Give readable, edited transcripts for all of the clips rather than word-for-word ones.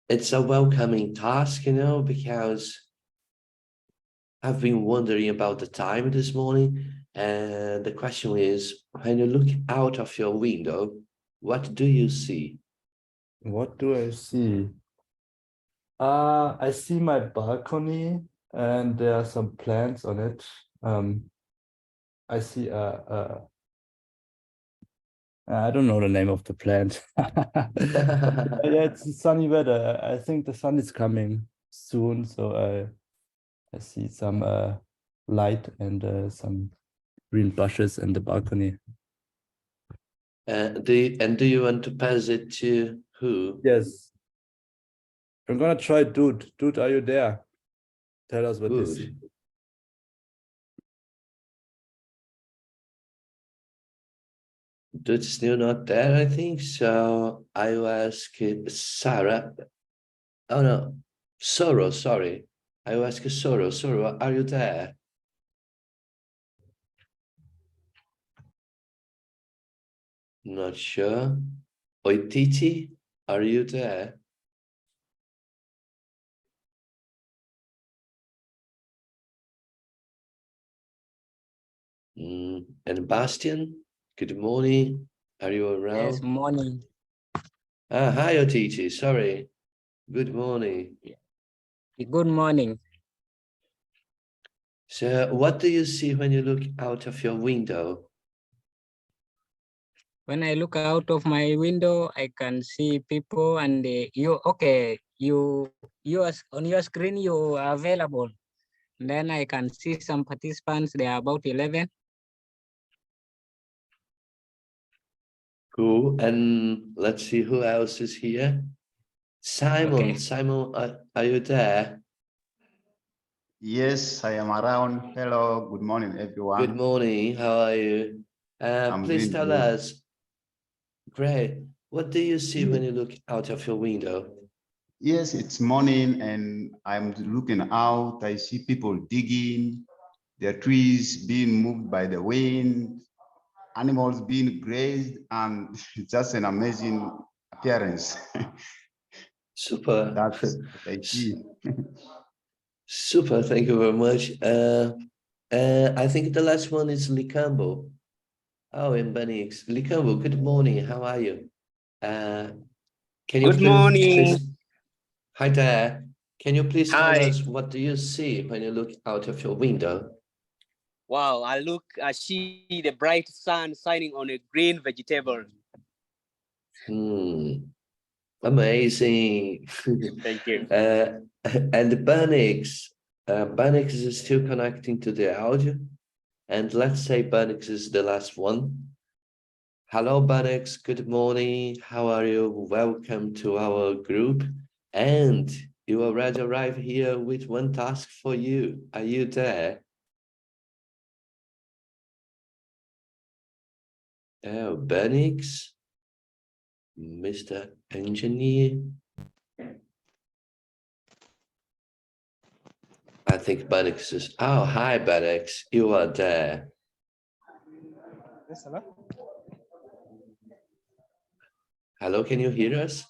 it's a welcoming task, you know, because I've been wondering about the time this morning, and the question is, when you look out of your window, what do you see? What do I see? I see my balcony and there are some plants on it. I see I don't know the name of the plant. But, yeah, it's sunny weather. I think the sun is coming soon, so I see some light and some green bushes in the balcony. Do you want to pass it to who? Yes. I'm gonna try Dude. Dude, are you there? Tell us what you see. Good. Dude is still not there, I think. So I will ask Sarah. Oh no, Soro, sorry. I will ask Soro. Soro, are you there? Not sure. Oititi, are you there? And Bastian, good morning. Are you Yes, around? morning. Hi, Oititi. Sorry. Good morning. Good morning. So, what do you see when you look out of your window? When I look out of my window, I can see people and on your screen you are available. Then I can see some participants. There are about 11. Cool. And let's see who else is here. Simon, Okay. Simon, are you there? Yes, I am around. Hello, good morning, everyone. Good morning. How are you? Please tell us. Great. What do you see when you look out of your window? Yes, it's morning and I'm looking out. I see people digging, their trees being moved by the wind, animals being grazed, and it's just an amazing appearance. Super. That's what I see. Super. Thank you very much. I think the last one is Licambo. Oh, in Benix. Licambo, good morning. How are you? Can you Good morning. please... Hi there. Can you please tell Hi. us what do you see when you look out of your window? Wow, I see the bright sun shining on a green vegetable. Amazing. Thank you. And Bernix, Bernix is still connecting to the audio. And let's say Bernix is the last one. Hello, Bernix. Good morning. How are you? Welcome to our group. And you already arrived here with one task for you. Are you there? Oh, Bernix, Mr. Engineer. I think Bernix is... Oh, hi, Bernix. You are there. Yes, hello? Hello, can you hear us?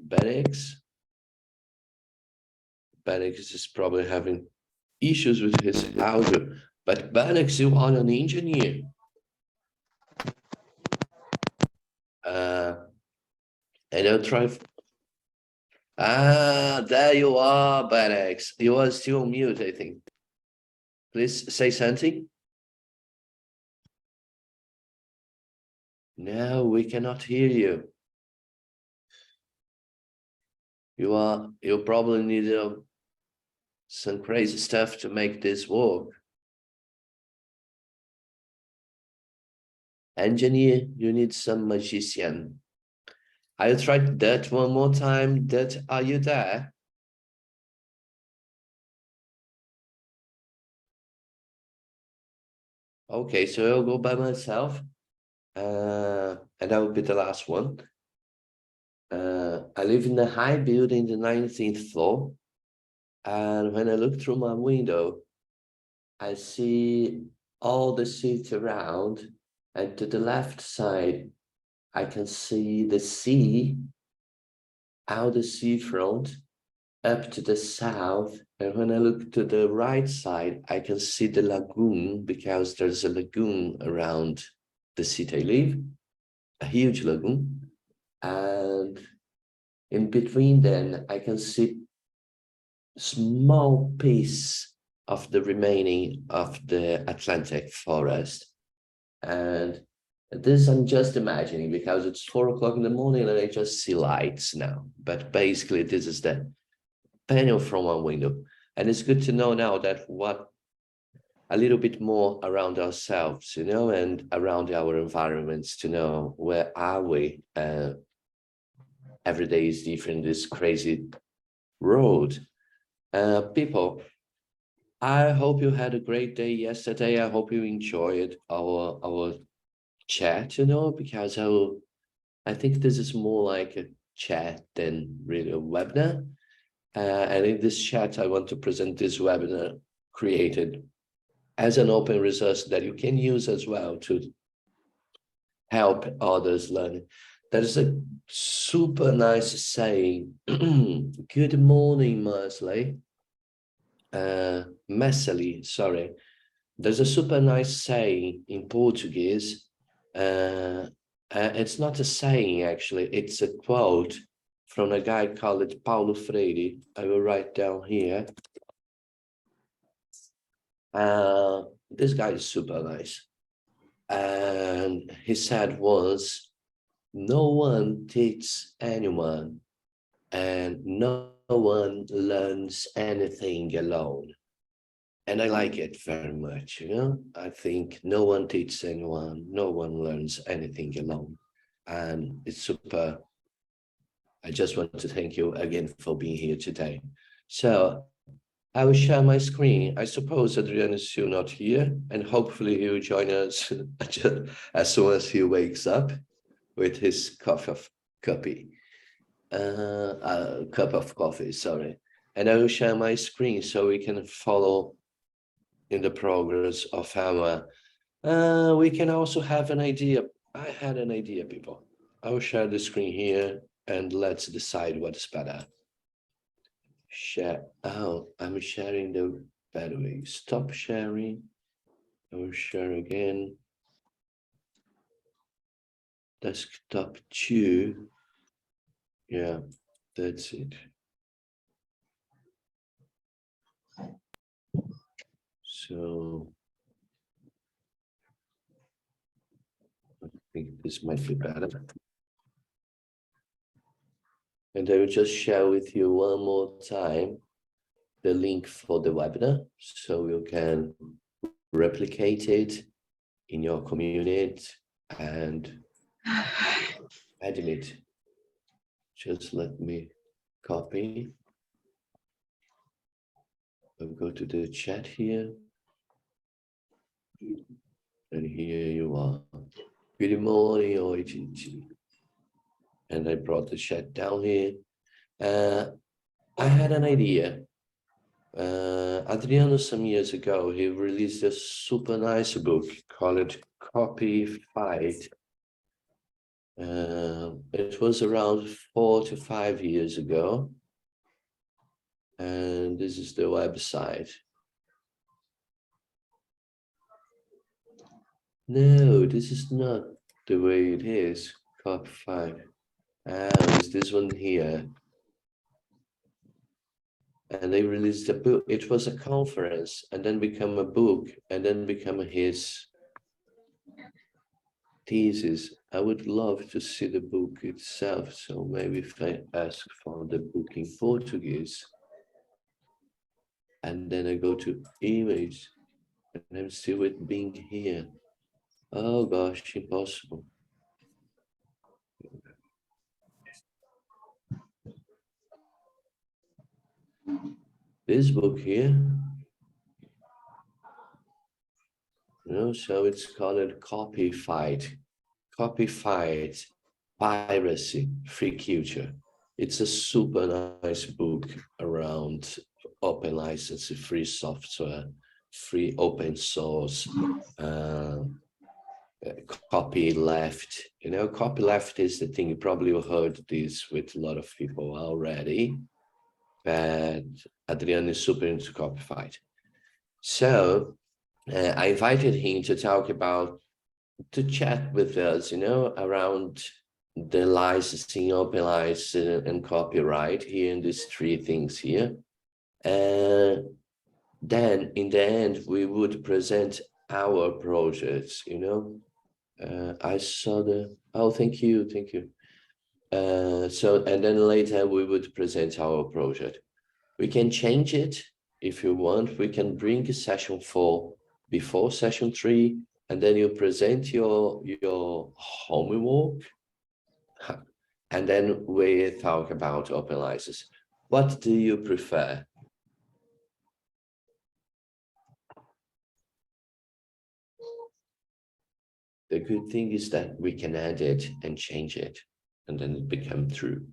Bernix? Bernix is probably having issues with his audio, but Bernix, you are an engineer. And I'll try... there you are, Bernix. You are still on mute, I think. Please say something. No, we cannot hear you. You probably need some crazy stuff to make this work. Engineer, you need some magician. I'll try that one more time. That, are you there? Okay, so I'll go by myself. And that will be the last one. I live in a high building, the 19th floor. And when I look through my window, I see all the city around. And to the left side, I can see the sea, out the seafront, up to the south. And when I look to the right side, I can see the lagoon, because there's a lagoon around the city I live, a huge lagoon. And in between then, I can see small piece of the remaining of the Atlantic forest. And this I'm just imagining, because it's 4 o'clock in the morning and I just see lights now. But basically this is the panel from one window. And it's good to know now that what a little bit more around ourselves, you know, and around our environments, to know where are we. Every day is different, this crazy road. People, I hope you had a great day yesterday. I hope you enjoyed our chat, you know, because I think this is more like a chat than really a webinar. And in this chat, I want to present this webinar created as an open resource that you can use as well to help others learn. There is a super nice saying. Good morning, Marsley. Messily, sorry. There's a super nice saying in Portuguese. It's not a saying, actually. It's a quote from a guy called Paulo Freire. I will write down here. This guy is super nice. And he said once, no one teaches anyone, and no one learns anything alone. And I like it very much, you know. I think no one teaches anyone, no one learns anything alone. And it's super. I just want to thank you again for being here today. So I will share my screen. I suppose Adriano is still not here, and hopefully he will join us as soon as he wakes up with his cup of coffee. Cup of coffee, sorry. And I will share my screen so we can follow in the progress of our. We can also have an idea. I had an idea, people. I will share the screen here and let's decide what's better. Share. Oh, I'm sharing the better way. Stop sharing. I will share again. Desktop 2. Yeah, that's it. So I think this might be better. And I will just share with you one more time the link for the webinar, so you can replicate it in your community and admit. Just let me copy. I'll go to the chat here. And here you are. Good morning, OEG. And I brought the chat down here. I had an idea. Adriano, some years ago, he released a super nice book called Copy Fight. It was around 4 to 5 years ago. And this is the website. No, this is not the way it is. Copy Fight. It's this one here. And they released a book. It was a conference and then become a book and then become his thesis. I would love to see the book itself. So maybe if I ask for the book in Portuguese and then I go to image and I'm still with being here. Oh gosh, impossible. This book here, you know, so it's called Copy Fight. Copy Fight, Piracy, Free Culture. It's a super nice book around open license, free software, free open source, copy left. You know, copy left is the thing. You probably heard this with a lot of people already, but Adriano is super into copy fight. So I invited him to talk about, to chat with us, you know, around the licensing, open license, and copyright here in these three things here. And then in the end, we would present our projects, you know. I saw the, oh, thank you. So, and then later we would present our project. We can change it if you want. We can bring a session 4 before session 3, and then you present your homework, and then we talk about open license. What do you prefer? The good thing is that we can add it and change it, and then it become true.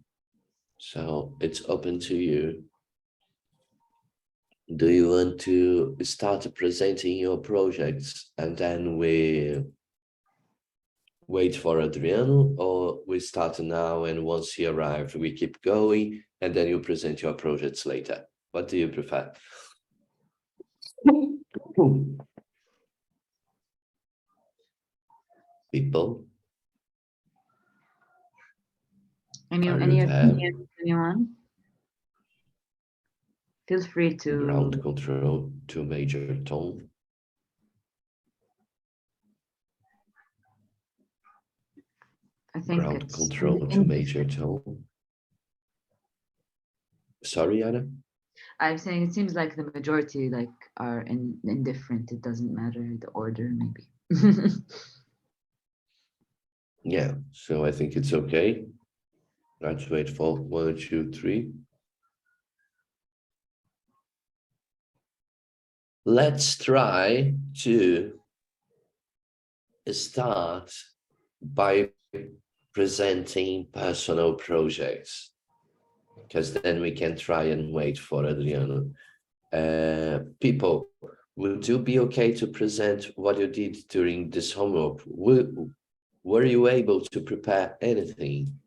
So it's open to you. Do you want to start presenting your projects and then we wait for Adriano, or we start now and once he arrives, we keep going and then you present your projects later? What do you prefer? People? Any Are you there? opinion, anyone? Feel free to. Ground control to major tone. I think Ground it's control to major tone. Sorry, Anna? I'm saying it seems like the majority are indifferent. It doesn't matter the order, maybe. Yeah, so I think it's okay. Let's wait for 1, 2, 3. Let's try to start by presenting personal projects, because then we can try and wait for Adriano. People, would you be okay to present what you did during this homework? Were you able to prepare anything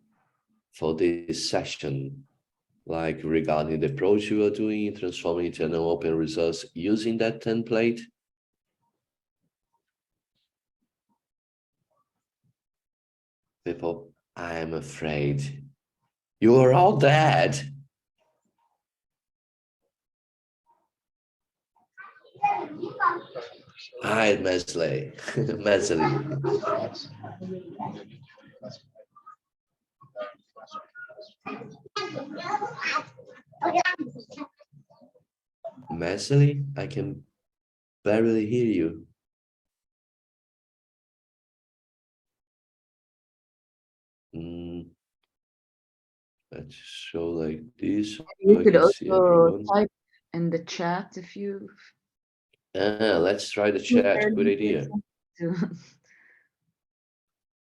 for this session, like regarding the approach you are doing, transforming it into open results using that template? People, I am afraid you are all dead. Hi, Mesley. Mesley. Mesley, I can barely hear you. Let's show like this. You I could can see also everyone. type in the chat if you. Let's try the chat. Good idea. To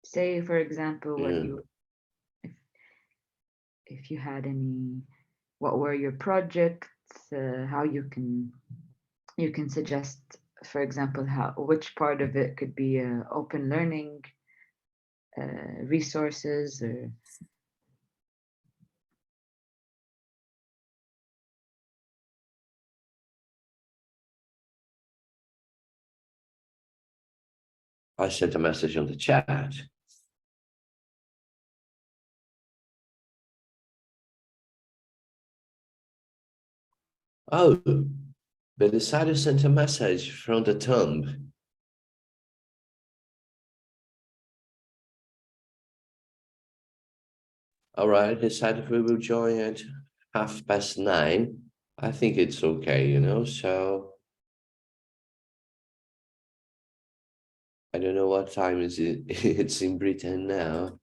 say, for example, what Yeah. you, if you had any, what were your projects, how you can suggest, for example, which part of it could be open learning resources or. I sent a message on the chat. Oh, Belisario sent a message from the tomb. All right, decided we will join at 9:30. I think it's okay, you know, so I don't know what time is it. It's in Britain now.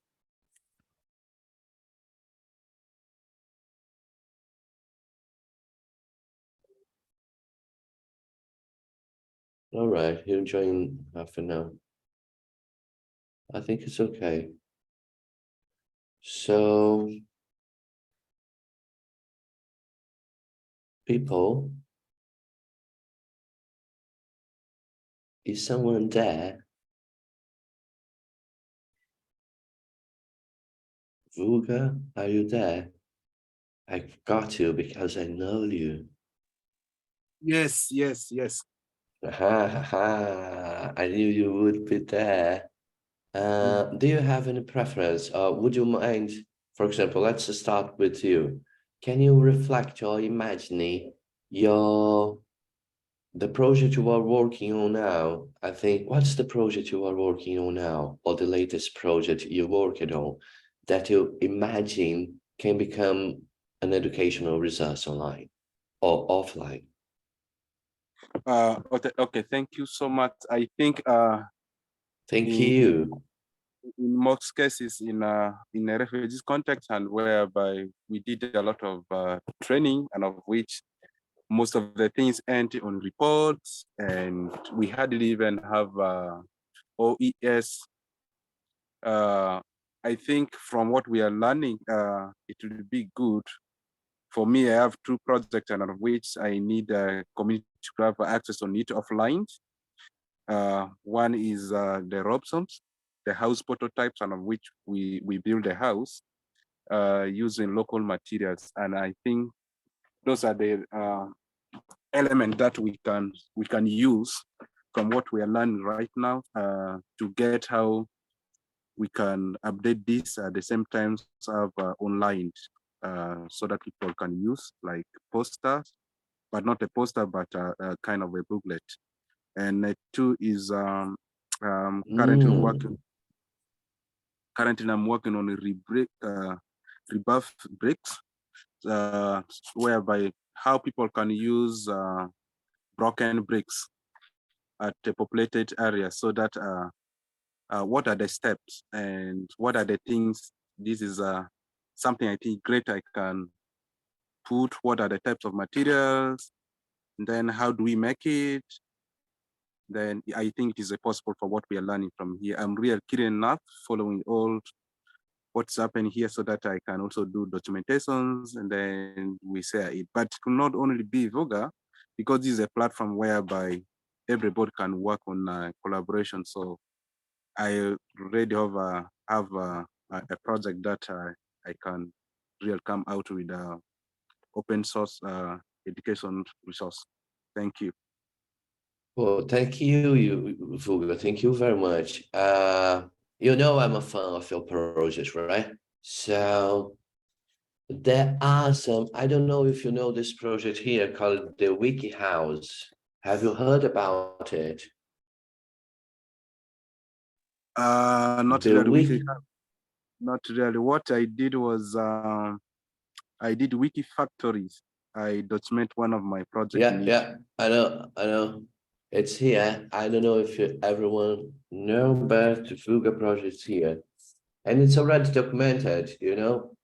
All right, he'll join half an hour. I think it's okay. So, people, is someone there? Vuga, are you there? I've got you because I know you. Yes, yes, yes. I knew you would be there. Do you have any preference, or would you mind, for example, let's start with you. Can you reflect or imagine the project you are working on now? I think, what's the project you are working on now, or the latest project you're working on that you imagine can become an educational resource online or offline? Okay, thank you so much. I think Thank in, you. in most cases in a refugees context, and whereby we did a lot of training, and of which most of the things end on reports, and we hardly even have OES. I think from what we are learning, it will be good. For me, I have two projects, and of which I need a community to have access on it offline. One is the Robsons, the house prototypes, and of which we build a house using local materials. And I think those are the elements that we can use from what we are learning right now to get how we can update this at the same time have online so that people can use like posters, but not a poster, but a kind of a booklet. And two is currently I'm working on a rebuff bricks, whereby how people can use broken bricks at a populated area, so that what are the steps and what are the things. This is something I think great I can put. What are the types of materials, and then how do we make it? Then I think it is possible for what we are learning from here. I'm really keen enough following all what's happening here, so that I can also do documentations, and then we share it. But it will not only be Voga, because this is a platform whereby everybody can work on collaboration. So I already have a project that I can really come out with open source education resource. Thank you. Well, thank you, Vuga. Thank you very much. You know I'm a fan of your project, right? So there are some, I don't know if you know this project here called the Wiki House. Have you heard about it? Not The really. Not really. What I did was I did wiki factories. I document one of my projects. Yeah, I know. It's here. I don't know if everyone know, but the Vuga project's here. And it's already documented, you know,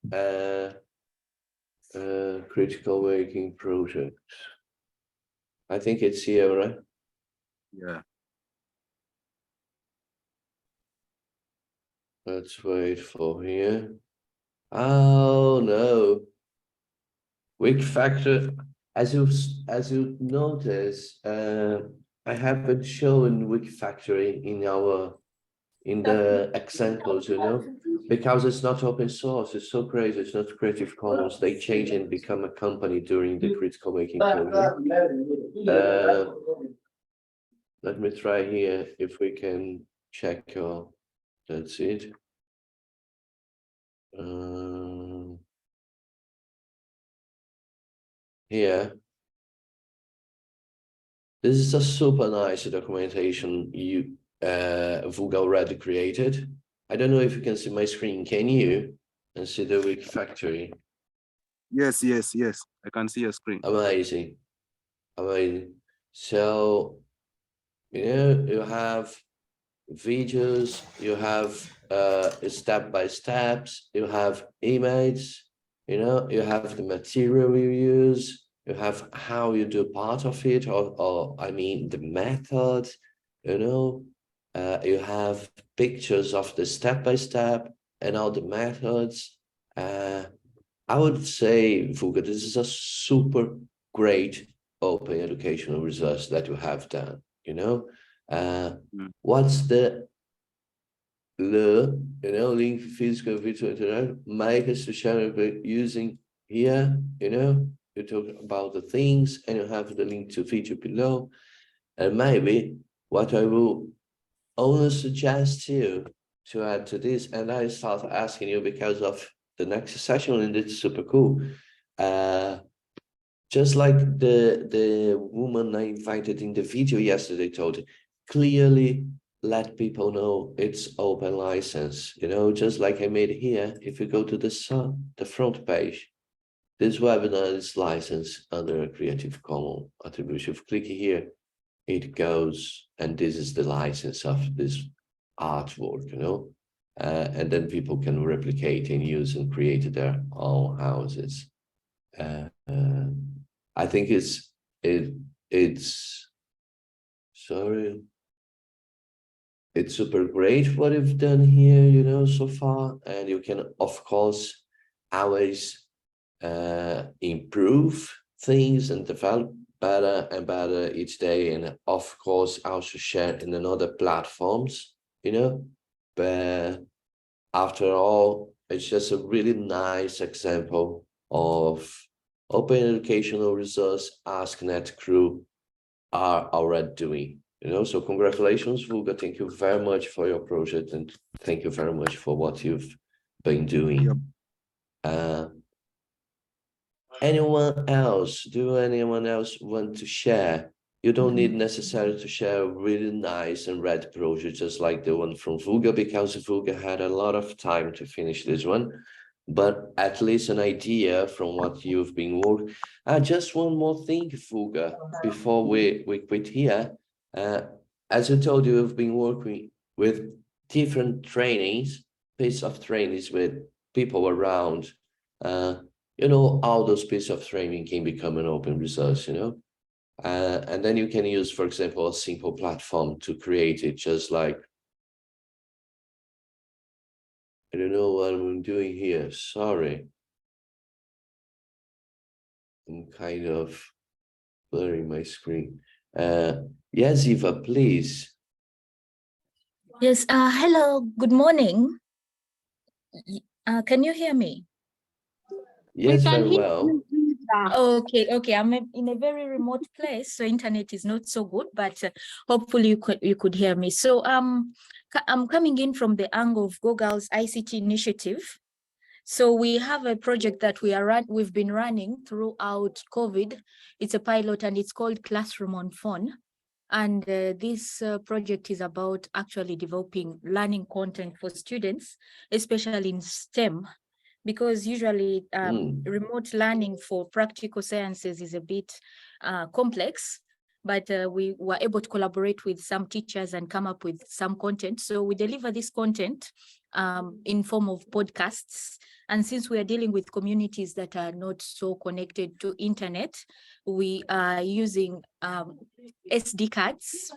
critical working projects. I think it's here, right? Yeah. Let's wait for here. Oh no. Weak factor, as you notice, I haven't shown Wiki Factory in the examples, you know, because it's not open source. It's so crazy. It's not Creative Commons. They change and become a company during the critical making project. Let me try here if we can check your. That's it. Here. This is a super nice documentation Vuga already created. I don't know if you can see my screen. Can you? And see the Wiki Factory. Yes. I can see your screen. Amazing. So, you know, you have videos, you have step-by-steps, you have images, you know, you have the material you use, you have how you do part of it, or I mean the method, you know, you have pictures of the step-by-step and all the methods. I would say, Vuga, this is a super great open educational resource that you have done, you know. What's the link physical virtual internet, make us to share it using here, you talk about the things and you have the link to video below. And maybe what I will only suggest you to add to this, and I start asking you because of the next session, and it's super cool. Just like the woman I invited in the video yesterday told, clearly let people know it's open license, just like I made here. If you go to the front page, this webinar is licensed under a Creative Commons attribution. Click here, it goes, and this is the license of this artwork, and then people can replicate and use and create their own houses. I think it's super great what you've done here, so far, and you can of course always improve things and develop better and better each day, and of course also share in another platforms, but after all, it's just a really nice example of open educational resource ASKnet crew are already doing, so congratulations, Vulga. Thank you very much for your project, and thank you very much for what you've been doing. Anyone else? Do anyone else want to share? You don't need necessarily to share a really nice and red project just like the one from Vulga, because Vulga had a lot of time to finish this one, but at least an idea from what you've been working. Just one more thing, Vulga, before we quit here. As I told you, we've been working with different trainings, piece of trainings with people around. All those pieces of training can become an open resource, and then you can use, for example, a simple platform to create it, just like, I don't know what I'm doing here, sorry. I'm kind of blurring my screen. Yes, Eva, please. Yes, hello, good morning. Can you hear me? Yes, very well. Okay, I'm in a very remote place, so internet is not so good, but hopefully you could hear me. So I'm coming in from the angle of Google's ICT initiative. So we have a project that we've been running throughout COVID. It's a pilot and it's called Classroom on Phone. And this project is about actually developing learning content for students, especially in STEM, because usually remote learning for practical sciences is a bit complex, but we were able to collaborate with some teachers and come up with some content. So we deliver this content in form of podcasts. And since we are dealing with communities that are not so connected to internet, we are using SD cards.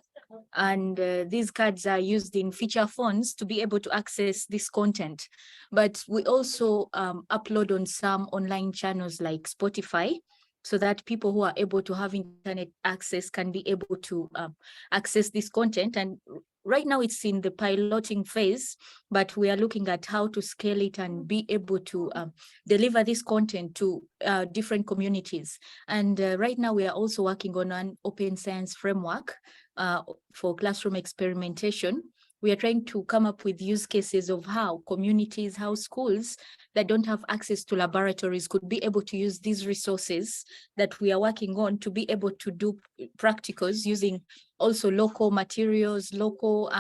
And these cards are used in feature phones to be able to access this content. But we also upload on some online channels like Spotify, so that people who are able to have internet access can be able to access this content. And right now it's in the piloting phase, but we are looking at how to scale it and be able to deliver this content to different communities. And right now we are also working on an open science framework for classroom experimentation. We are trying to come up with use cases of how communities, how schools that don't have access to laboratories could be able to use these resources that we are working on to be able to do practicals using also local materials, local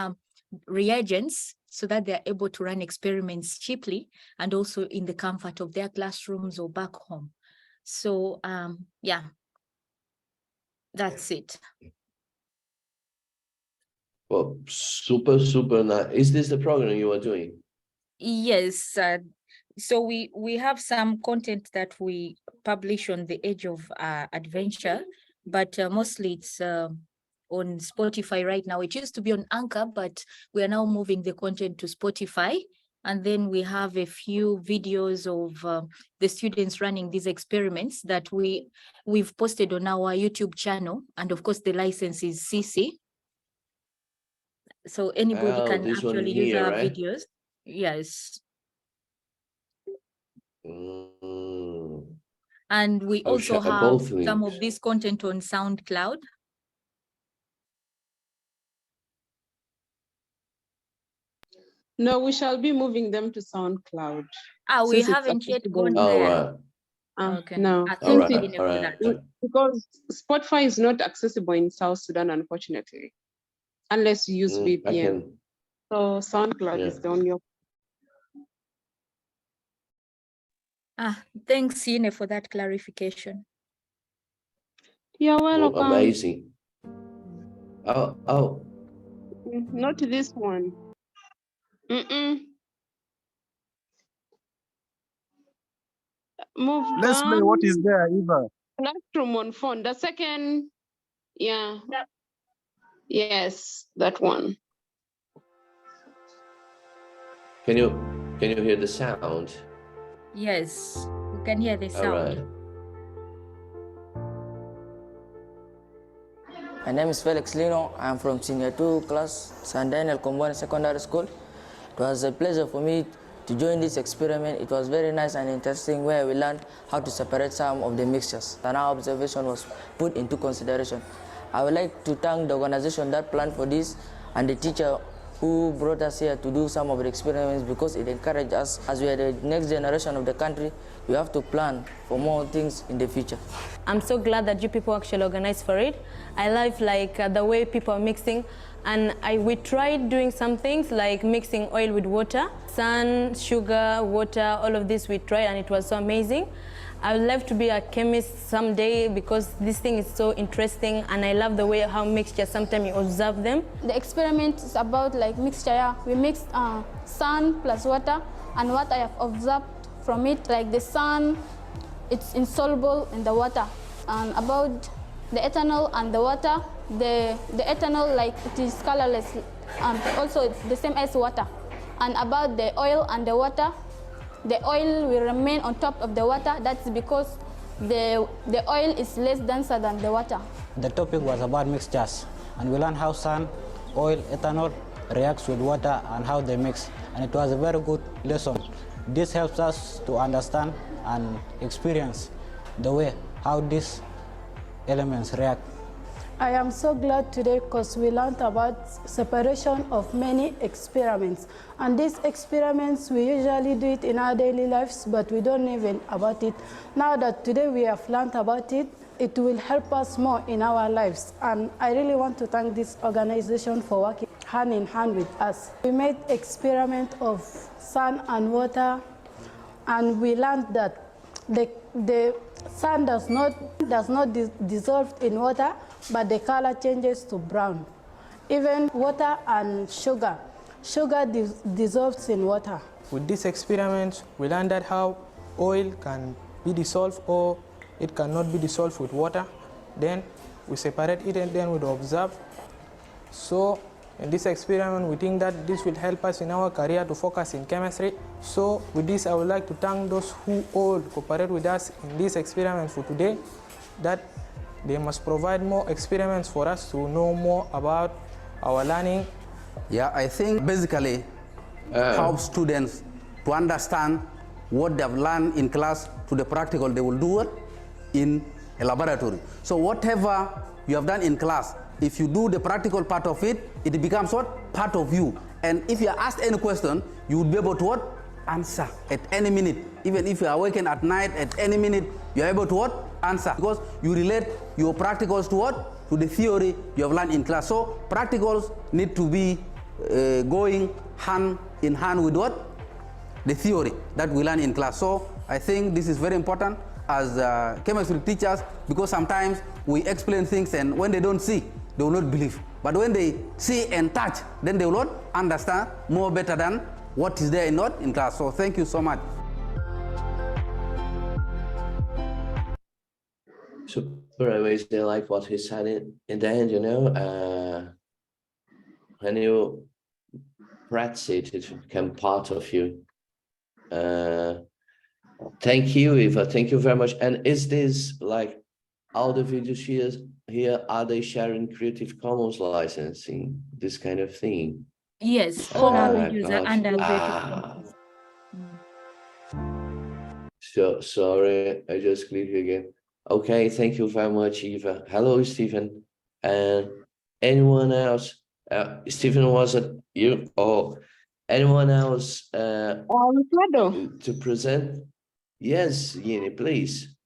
reagents, so that they're able to run experiments cheaply and also in the comfort of their classrooms or back home. So yeah, that's it. Well, super nice. Is this the program you are doing? Yes. So we have some content that we publish on the Edge of Adventure, but mostly it's on Spotify right now. It used to be on Anchor, but we are now moving the content to Spotify. And then we have a few videos of the students running these experiments that we've posted on our YouTube channel. And of course, the license is CC. So anybody Oh, can this one actually use here, our right? videos. Yes. Mm. And we I'll also share have both some links. of this content on SoundCloud. No, we shall be moving them to SoundCloud. We since it's haven't yet accessible. gone All there. right. Okay. No, Thank All you, right. Ine, All for right. that. because Spotify is not accessible in South Sudan, unfortunately, unless you use I VPN. can. So SoundCloud Yeah. is the only option. Thanks, Ine, for that clarification. You're Oh, welcome. amazing. Oh. Not this one. Move Let's play what is down. there, Eva. Classroom on phone. The second, yeah. Yes, that one. Can you hear the sound? Yes, we can hear the All sound. right. My name is Felix Lino. I'm from Senior 2 class, San Daniel Combined Secondary School. It was a pleasure for me to join this experiment. It was very nice and interesting where we learned how to separate some of the mixtures and our observation was put into consideration. I would like to thank the organization that planned for this and the teacher who brought us here to do some of the experiments because it encouraged us. As we are the next generation of the country, we have to plan for more things in the future. I'm so glad that you people actually organized for it. I love the way people are mixing, and we tried doing some things like mixing oil with water, sun, sugar, water, all of this we tried, and it was so amazing. I would love to be a chemist someday because this thing is so interesting, and I love the way how mixture, sometimes you observe them. The experiment is about like mixture. We mixed sun plus water, and what I have observed from it, like the sun, it's insoluble in the water. And about the ethanol and the water, the ethanol, like it is colorless, and also it's the same as water. And about the oil and the water, the oil will remain on top of the water. That's because the oil is less denser than the water. The topic was about mixtures, and we learned how sun, oil, ethanol reacts with water and how they mix. And it was a very good lesson. This helps us to understand and experience the way how these elements react. I am so glad today because we learned about separation of many experiments. And these experiments, we usually do it in our daily lives, but we don't even about it. Now that today we have learned about it, it will help us more in our lives. And I really want to thank this organization for working hand in hand with us. We made experiment of sun and water, and we learned that the sun does not dissolve in water, but the color changes to brown. Even water and sugar dissolves in water. With this experiment, we learned that how oil can be dissolved or it cannot be dissolved with water. Then we separate it and then we observe. So in this experiment, we think that this will help us in our career to focus in chemistry. So with this, I would like to thank those who all cooperate with us in this experiment for today, that they must provide more experiments for us to know more about our learning. Yeah, I think basically help students to understand what they've learned in class to the practical they will do it in a laboratory. So whatever you have done in class, if you do the practical part of it, it becomes what? Part of you. And if you are asked any question, you will be able to what? Answer at any minute. Even if you are awakened at night, at any minute, you are able to what? Answer. Because you relate your practicals to what? To the theory you have learned in class. So practicals need to be going hand in hand with what? The theory that we learn in class. So I think this is very important as chemistry teachers, because sometimes we explain things and when they don't see, they will not believe. But when they see and touch, then they will not understand more better than what is there in class. So thank you so much. Super amazing. I like what he said in the end, you know, when you practice it, it become part of you. Thank you, Eva. Thank you very much. And is this like all the videos here, are they sharing Creative Commons licensing, this kind of thing? Yes, all our Ah, videos are got under you. Creative Ah, Commons. so sorry, I just clicked again. Okay, thank you very much, Eva. Hello, Stephen. And anyone else? Stephen, was it you? Oh, anyone else Ricardo, to present? Yes, Yini, please.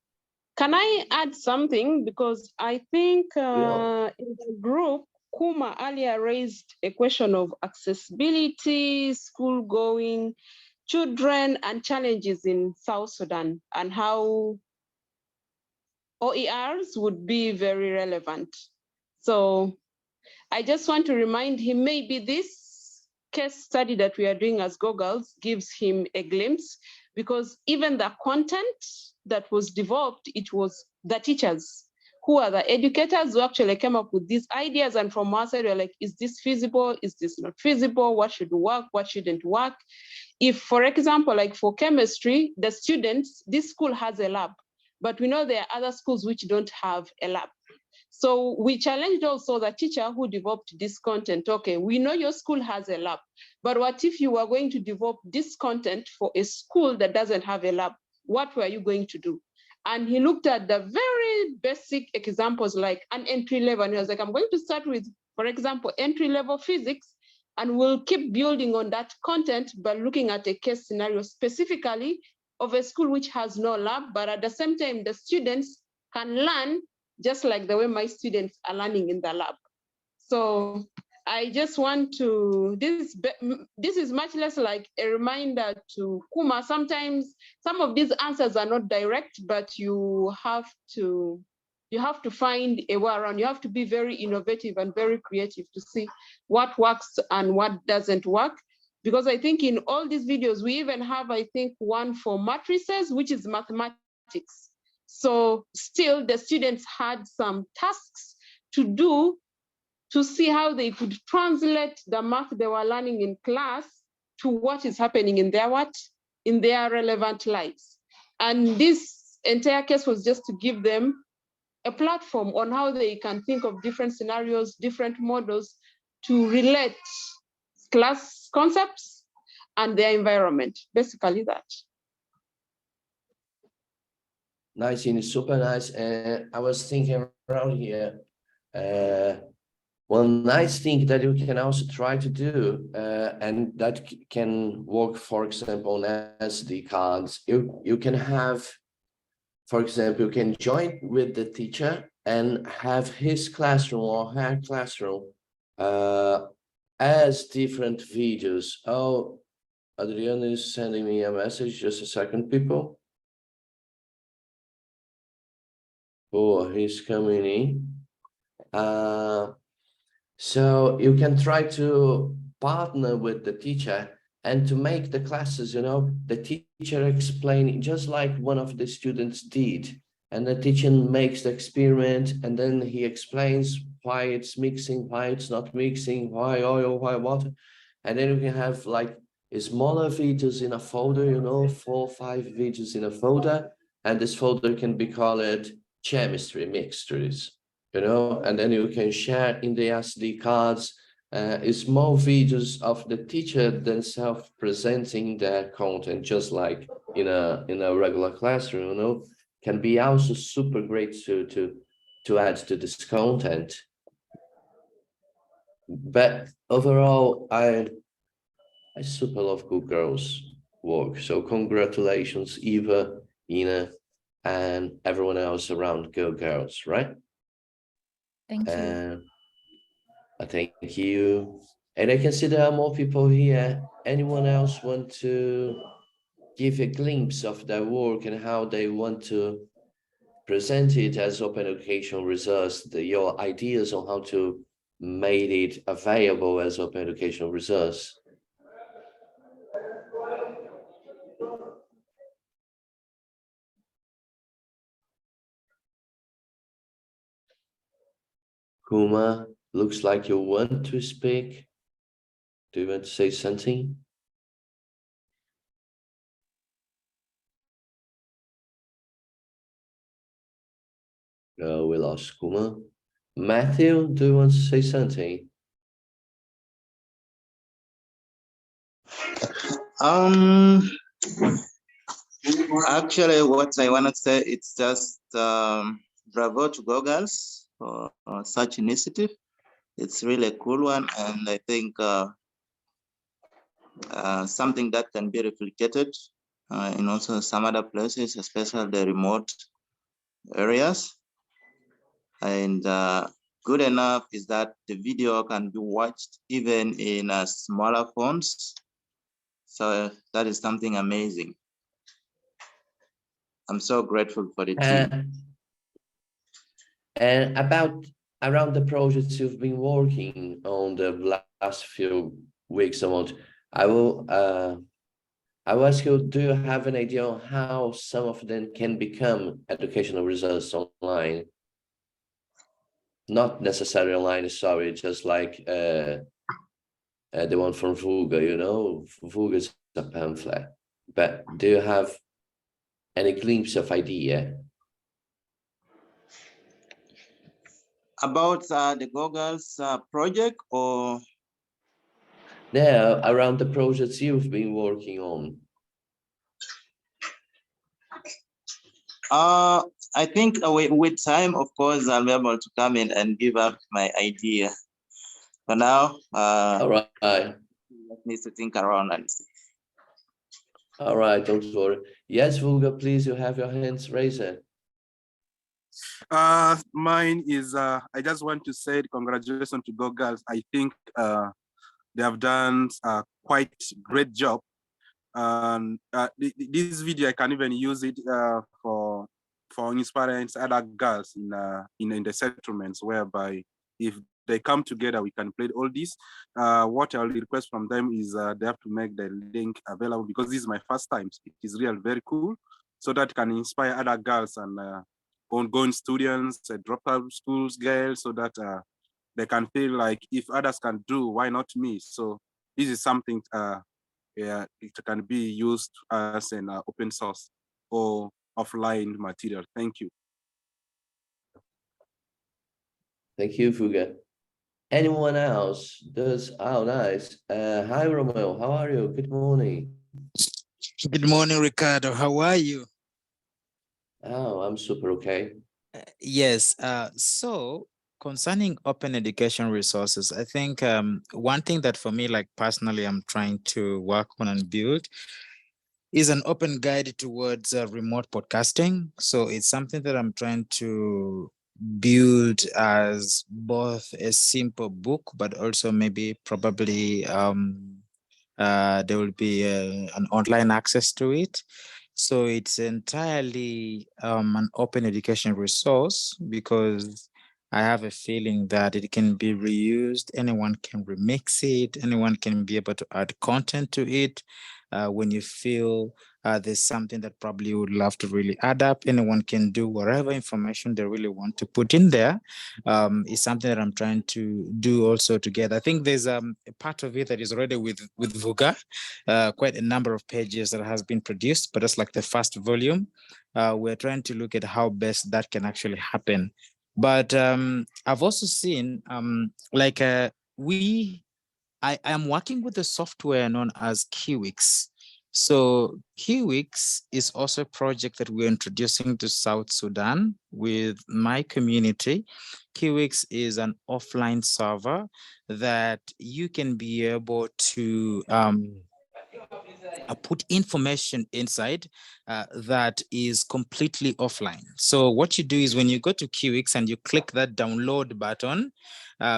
can I add something? Because I think Yeah. in the group, Kuma earlier raised a question of accessibility, school going, children, and challenges in South Sudan, and how OERs would be very relevant. So I just want to remind him, maybe this case study that we are doing as Googles gives him a glimpse, because even the content that was developed, it was the teachers who are the educators who actually came up with these ideas. And from our side, we're like, is this feasible? Is this not feasible? What should work? What shouldn't work? If, for example, like for chemistry, the students, this school has a lab, but we know there are other schools which don't have a lab. So we challenged also the teacher who developed this content. Okay, we know your school has a lab, but what if you were going to develop this content for a school that doesn't have a lab? What were you going to do? And he looked at the very basic examples like an entry level, and he was like, I'm going to start with, for example, entry level physics, and we'll keep building on that content by looking at a case scenario specifically of a school which has no lab, but at the same time, the students can learn just like the way my students are learning in the lab. So I just want to, this is much less like a reminder to Kuma. Sometimes some of these answers are not direct, but you have to find a way around. You have to be very innovative and very creative to see what works and what doesn't work. Because I think in all these videos, we even have, I think, one for matrices, which is mathematics. So still the students had some tasks to do to see how they could translate the math they were learning in class to what is happening in their relevant lives. And this entire case was just to give them a platform on how they can think of different scenarios, different models to relate class concepts and their environment, basically that. Nice, and it's super nice. And I was thinking around here, one nice thing that you can also try to do, and that can work, for example, on SD cards. You can have, for example, you can join with the teacher and have his classroom or her classroom as different videos. Oh, Adriano is sending me a message. Just a second, people. Oh, he's coming in. So you can try to partner with the teacher and to make the classes, the teacher explaining just like one of the students did. And the teacher makes the experiment and then he explains why it's mixing, why it's not mixing, why oil, why water. And then you can have like smaller videos in a folder, 4 or 5 videos in a folder. And this folder can be called chemistry mixtures, and then you can share in the SD cards small videos of the teacher themselves presenting their content, just like in a regular classroom, can be also super great to add to this content. But overall, I super love Good Girls work. So congratulations, Eva, Ina, and everyone else around Go Girls, right? Thank you. Thank you. And I can see there are more people here. Anyone else want to give a glimpse of their work and how they want to present it as open educational resource, your ideas on how to make it available as open educational resource? Kuma, looks like you want to speak. Do you want to say something? We lost Kuma. Matthew, do you want to say something? Actually, what I want to say, it's just bravo to Googles for such initiative. It's really a cool one, and I think something that can be replicated in also some other places, especially the remote areas. And good enough is that the video can be watched even in smaller phones. So that is something amazing. I'm so grateful for the team. And around the projects you've been working on the last few weeks or months, I will ask you, do you have an idea on how some of them can become educational results online? Not necessarily online, sorry, just like the one from Vuga, you know, Vuga is a pamphlet. But do you have any glimpse of idea? About the Googles project, or? Yeah, around the projects you've been working on. I think with time, of course, I'll be able to come in and give up my idea. For now, all right. Let me to think around and see. All right, don't worry. Yes, Vulga, please, you have your hands raised. Mine is, I just want to say congratulations to Go Girls. I think they have done a quite great job. And this video, I can even use it for inspiring other girls in the settlements, whereby if they come together, we can play all this. What I'll request from them is they have to make the link available, because this is my first time. It is really very cool, so that can inspire other girls and ongoing students, dropout schools, girls, so that they can feel like if others can do, why not me? So this is something yeah, it can be used as an open source or offline material. Thank you. Thank you, Fuga. Anyone else does? Oh, nice. Hi, Romeo. How are you? Good morning. Good morning, Ricardo. How are you? Oh, I'm super okay. Yes. So concerning open education resources, I think one thing that for me, like personally, I'm trying to work on and build is an open guide towards remote podcasting. So it's something that I'm trying to build as both a simple book, but also maybe probably there will be an online access to it. So it's entirely an open education resource, because I have a feeling that it can be reused. Anyone can remix it. Anyone can be able to add content to it. When you feel there's something that probably you would love to really add up, anyone can do whatever information they really want to put in there. Is something that I'm trying to do also together. I think there's a part of it that is already with Vuga, quite a number of pages that has been produced, but that's like the first volume. We're trying to look at how best that can actually happen. But I've also seen I am working with a software known as Kiwix. So Kiwix is also a project that we're introducing to South Sudan with my community. Kiwix is an offline server that you can be able to put information inside that is completely offline. So what you do is when you go to Kiwix and you click that download button,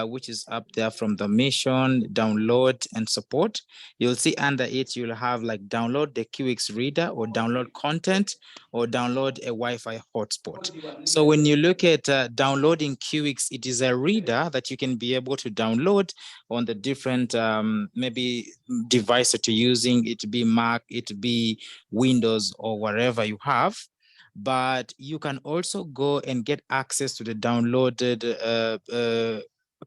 which is up there from the mission, download and support, you'll see under it, you'll have like download the Kiwix reader or download content or download a Wi-Fi hotspot. So when you look at downloading Kiwix, it is a reader that you can be able to download on the different maybe device that you're using, it be Mac, it be Windows or wherever you have. But you can also go and get access to the downloaded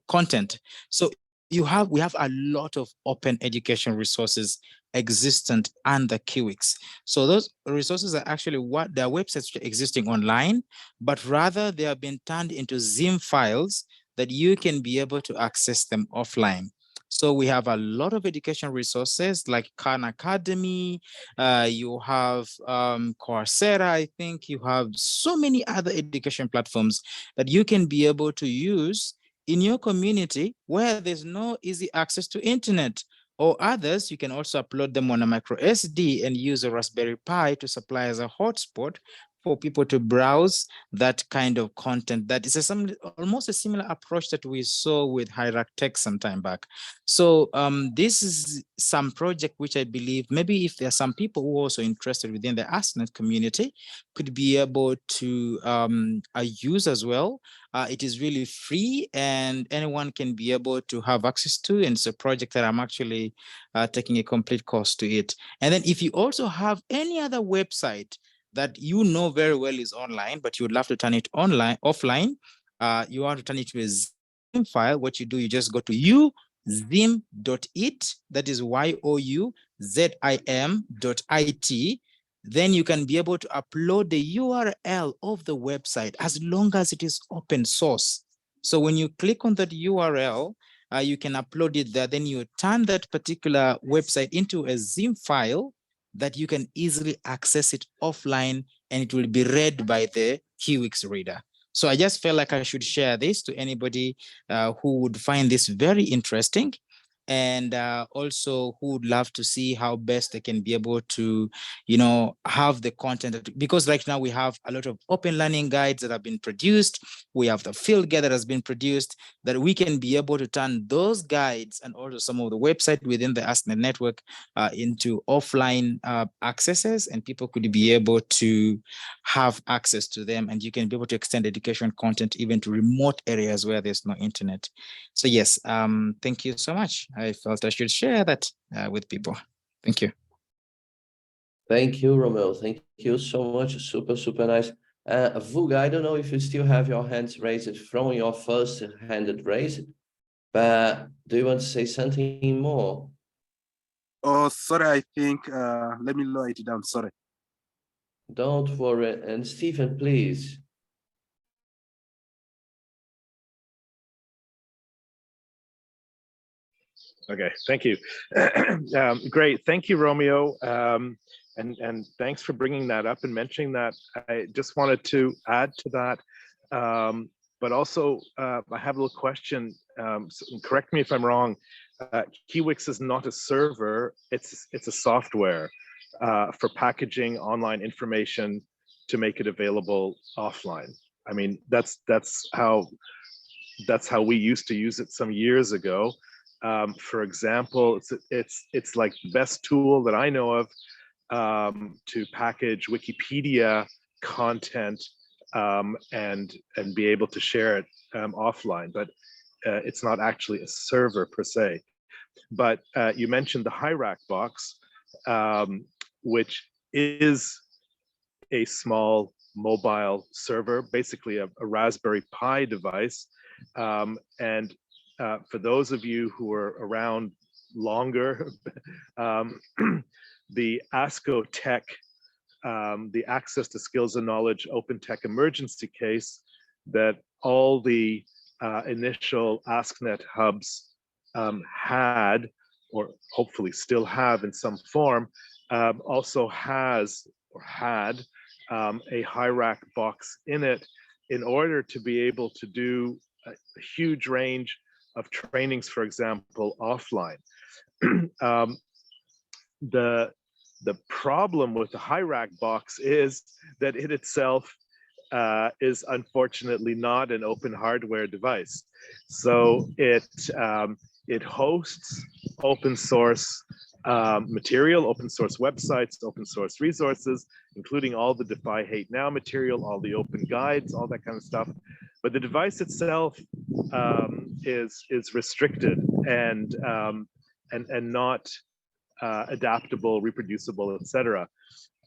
content. So we have a lot of open education resources existent under Kiwix. So those resources are actually their websites existing online, but rather they have been turned into Zim files that you can be able to access them offline. So we have a lot of education resources like Khan Academy, you have Coursera, I think you have so many other education platforms that you can be able to use in your community where there's no easy access to internet. Or others, you can also upload them on a micro SD and use a Raspberry Pi to supply as a hotspot for people to browse that kind of content. That is almost a similar approach that we saw with Hierarch Tech some time back. So this is some project which I believe maybe if there are some people who are also interested within the ASKnet community could be able to use as well. It is really free and anyone can be able to have access to, and it's a project that I'm actually taking a complete course to it. And then if you also have any other website that you know very well is online, but you would love to turn it offline, you want to turn it to a Zim file, what you do, you just go to uzim.it, that is youzim.it. Then you can be able to upload the URL of the website as long as it is open source. So when you click on that URL, you can upload it there. Then you turn that particular website into a Zim file that you can easily access it offline and it will be read by the Kiwix reader. So I just felt like I should share this to anybody who would find this very interesting and also who would love to see how best they can be able to, have the content. Because right now we have a lot of open learning guides that have been produced. We have the field guide that has been produced, that we can be able to turn those guides and also some of the website within the ASKnet network into offline accesses, and people could be able to have access to them, and you can be able to extend education content even to remote areas where there's no internet. So yes, thank you so much. I felt I should share that with people. Thank you. Thank you, Romeo. Thank you so much. Super, super nice. Vuga, I don't know if you still have your hands raised from your first handed raise, but do you want to say something more? Oh, sorry, I think, let me lower it down, sorry. Don't worry. And Stephen, please. Okay, thank you. Great, thank you, Romeo. And thanks for bringing that up and mentioning that. I just wanted to add to that, but also I have a little question. So correct me if I'm wrong. Kiwix is not a server; it's a software for packaging online information to make it available offline. I mean, that's how we used to use it some years ago. For example, it's like the best tool that I know of to package Wikipedia content and be able to share it offline, but it's not actually a server per se. But you mentioned the Hierarch box, which is a small mobile server, basically a Raspberry Pi device. And for those of you who are around longer, the ASKnet, the Access to Skills and Knowledge Open Tech Emergency Case that all the initial ASKnet hubs had, or hopefully still have in some form, also has or had a Hierarch box in it in order to be able to do a huge range of trainings, for example, offline. The problem with the Hierarch box is that it itself is unfortunately not an open hardware device. So it hosts open source material, open source websites, open source resources, including all the Defy Hate Now material, all the open guides, all that kind of stuff. But the device itself is restricted and not adaptable, reproducible, etc.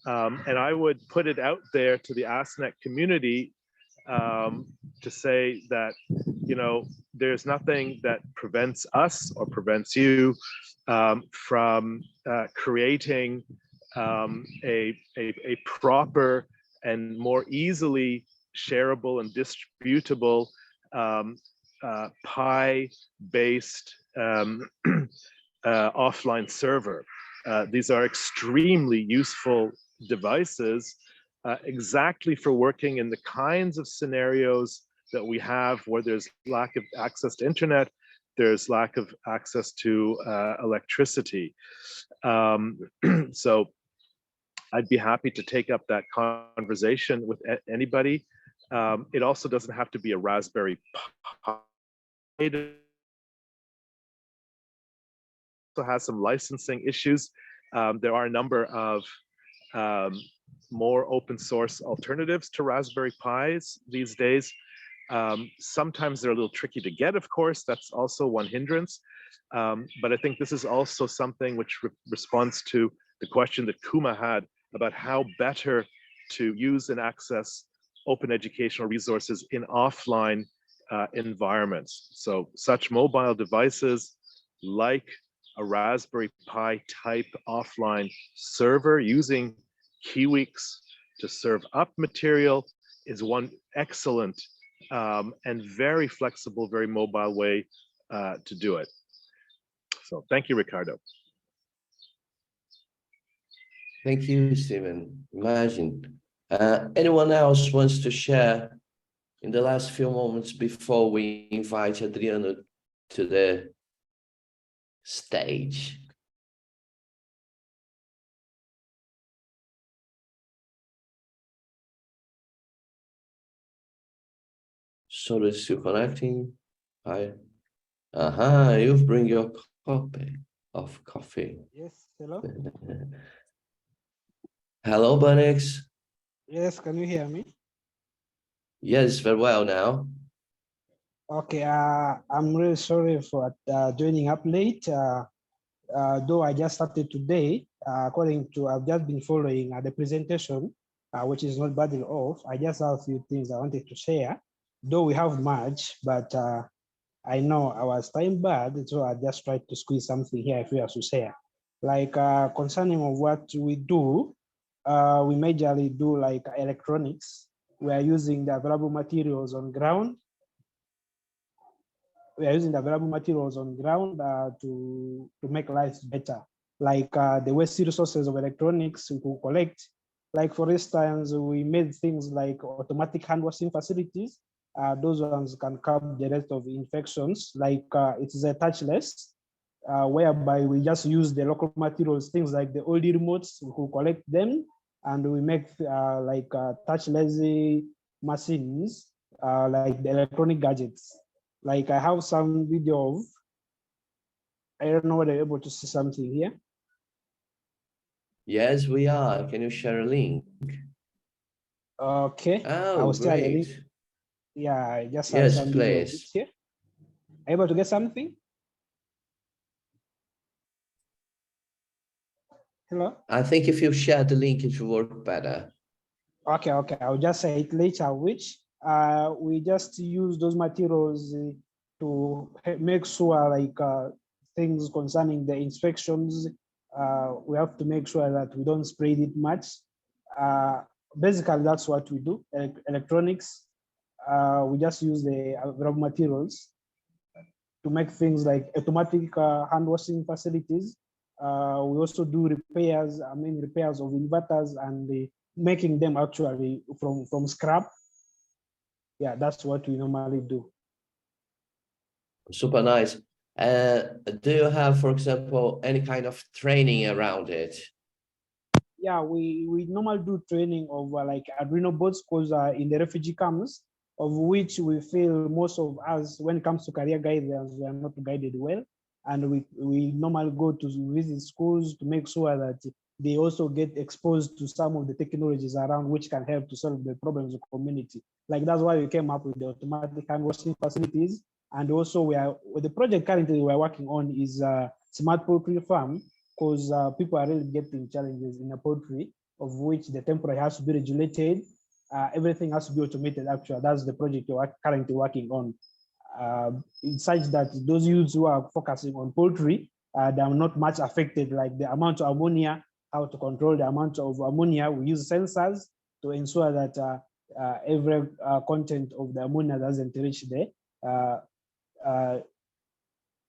And I would put it out there to the ASKnet community to say that there's nothing that prevents us or prevents you from creating a proper and more easily shareable and distributable Pi-based offline server. These are extremely useful devices exactly for working in the kinds of scenarios that we have where there's lack of access to internet, there's lack of access to electricity. So I'd be happy to take up that conversation with anybody. It also doesn't have to be a Raspberry Pi. It also has some licensing issues. There are a number of more open source alternatives to Raspberry Pis these days. Sometimes they're a little tricky to get, of course, that's also one hindrance. But I think this is also something which responds to the question that Kuma had about how better to use and access open educational resources in offline environments. So such mobile devices like a Raspberry Pi type offline server using Kiwix to serve up material is one excellent and very flexible, very mobile way to do it. So thank you, Ricardo. Thank you, Stephen. Imagine. Anyone else wants to share in the last few moments before we invite Adriano to the stage? So it's still connecting. Hi. You bring your copy of coffee. Yes, hello. Hello, Bunix. Yes, can you hear me? Yes, very well now. Okay, I'm really sorry for joining up late. Though I just started today, according to, I've just been following the presentation, which is not badly off. I just have a few things I wanted to share. Though we have much, but I know I was time bad, so I just tried to squeeze something here if we have to share. Like concerning of what we do, we majorly do like electronics. We are using the available materials on ground. We are using the available materials on ground to make life better. Like the waste resources of electronics we could collect. Like for instance, we made things like automatic hand washing facilities. Those ones can curb the rate of infections. Like it is a touchless, whereby we just use the local materials, things like the old remotes, we could collect them, and we make like touchless machines, like the electronic gadgets. Like I have some video of, I don't know whether you're able to see something here. Yes, we are. Can you share a link? Okay. Oh, I will share the great. link. Yeah, I just have Yes, some video of it please. here. Able to get something? Hello? I think if you share the link, it will work better. Okay, I'll just say it later, which we just use those materials to make sure like things concerning the inspections, we have to make sure that we don't spread it much. Basically, that's what we do, electronics. We just use the raw materials to make things like automatic hand washing facilities. We also do repairs, repairs of inverters and making them actually from scrap. Yeah, that's what we normally do. Super nice. Do you have, for example, any kind of training around it? Yeah, we normally do training of like Adriano boards, because in the refugee camps, of which we feel most of us, when it comes to career guidance, we are not guided well. And we normally go to visit schools to make sure that they also get exposed to some of the technologies around which can help to solve the problems of the community. Like that's why we came up with the automatic hand washing facilities. And also the project currently we're working on is a smart poultry farm, because people are really getting challenges in a poultry, of which the temperature has to be regulated. Everything has to be automated actually. That's the project we're currently working on. in such that those youths who are focusing on poultry, they are not much affected, like the amount of ammonia, how to control the amount of ammonia. We use sensors to ensure that every content of the ammonia doesn't reach the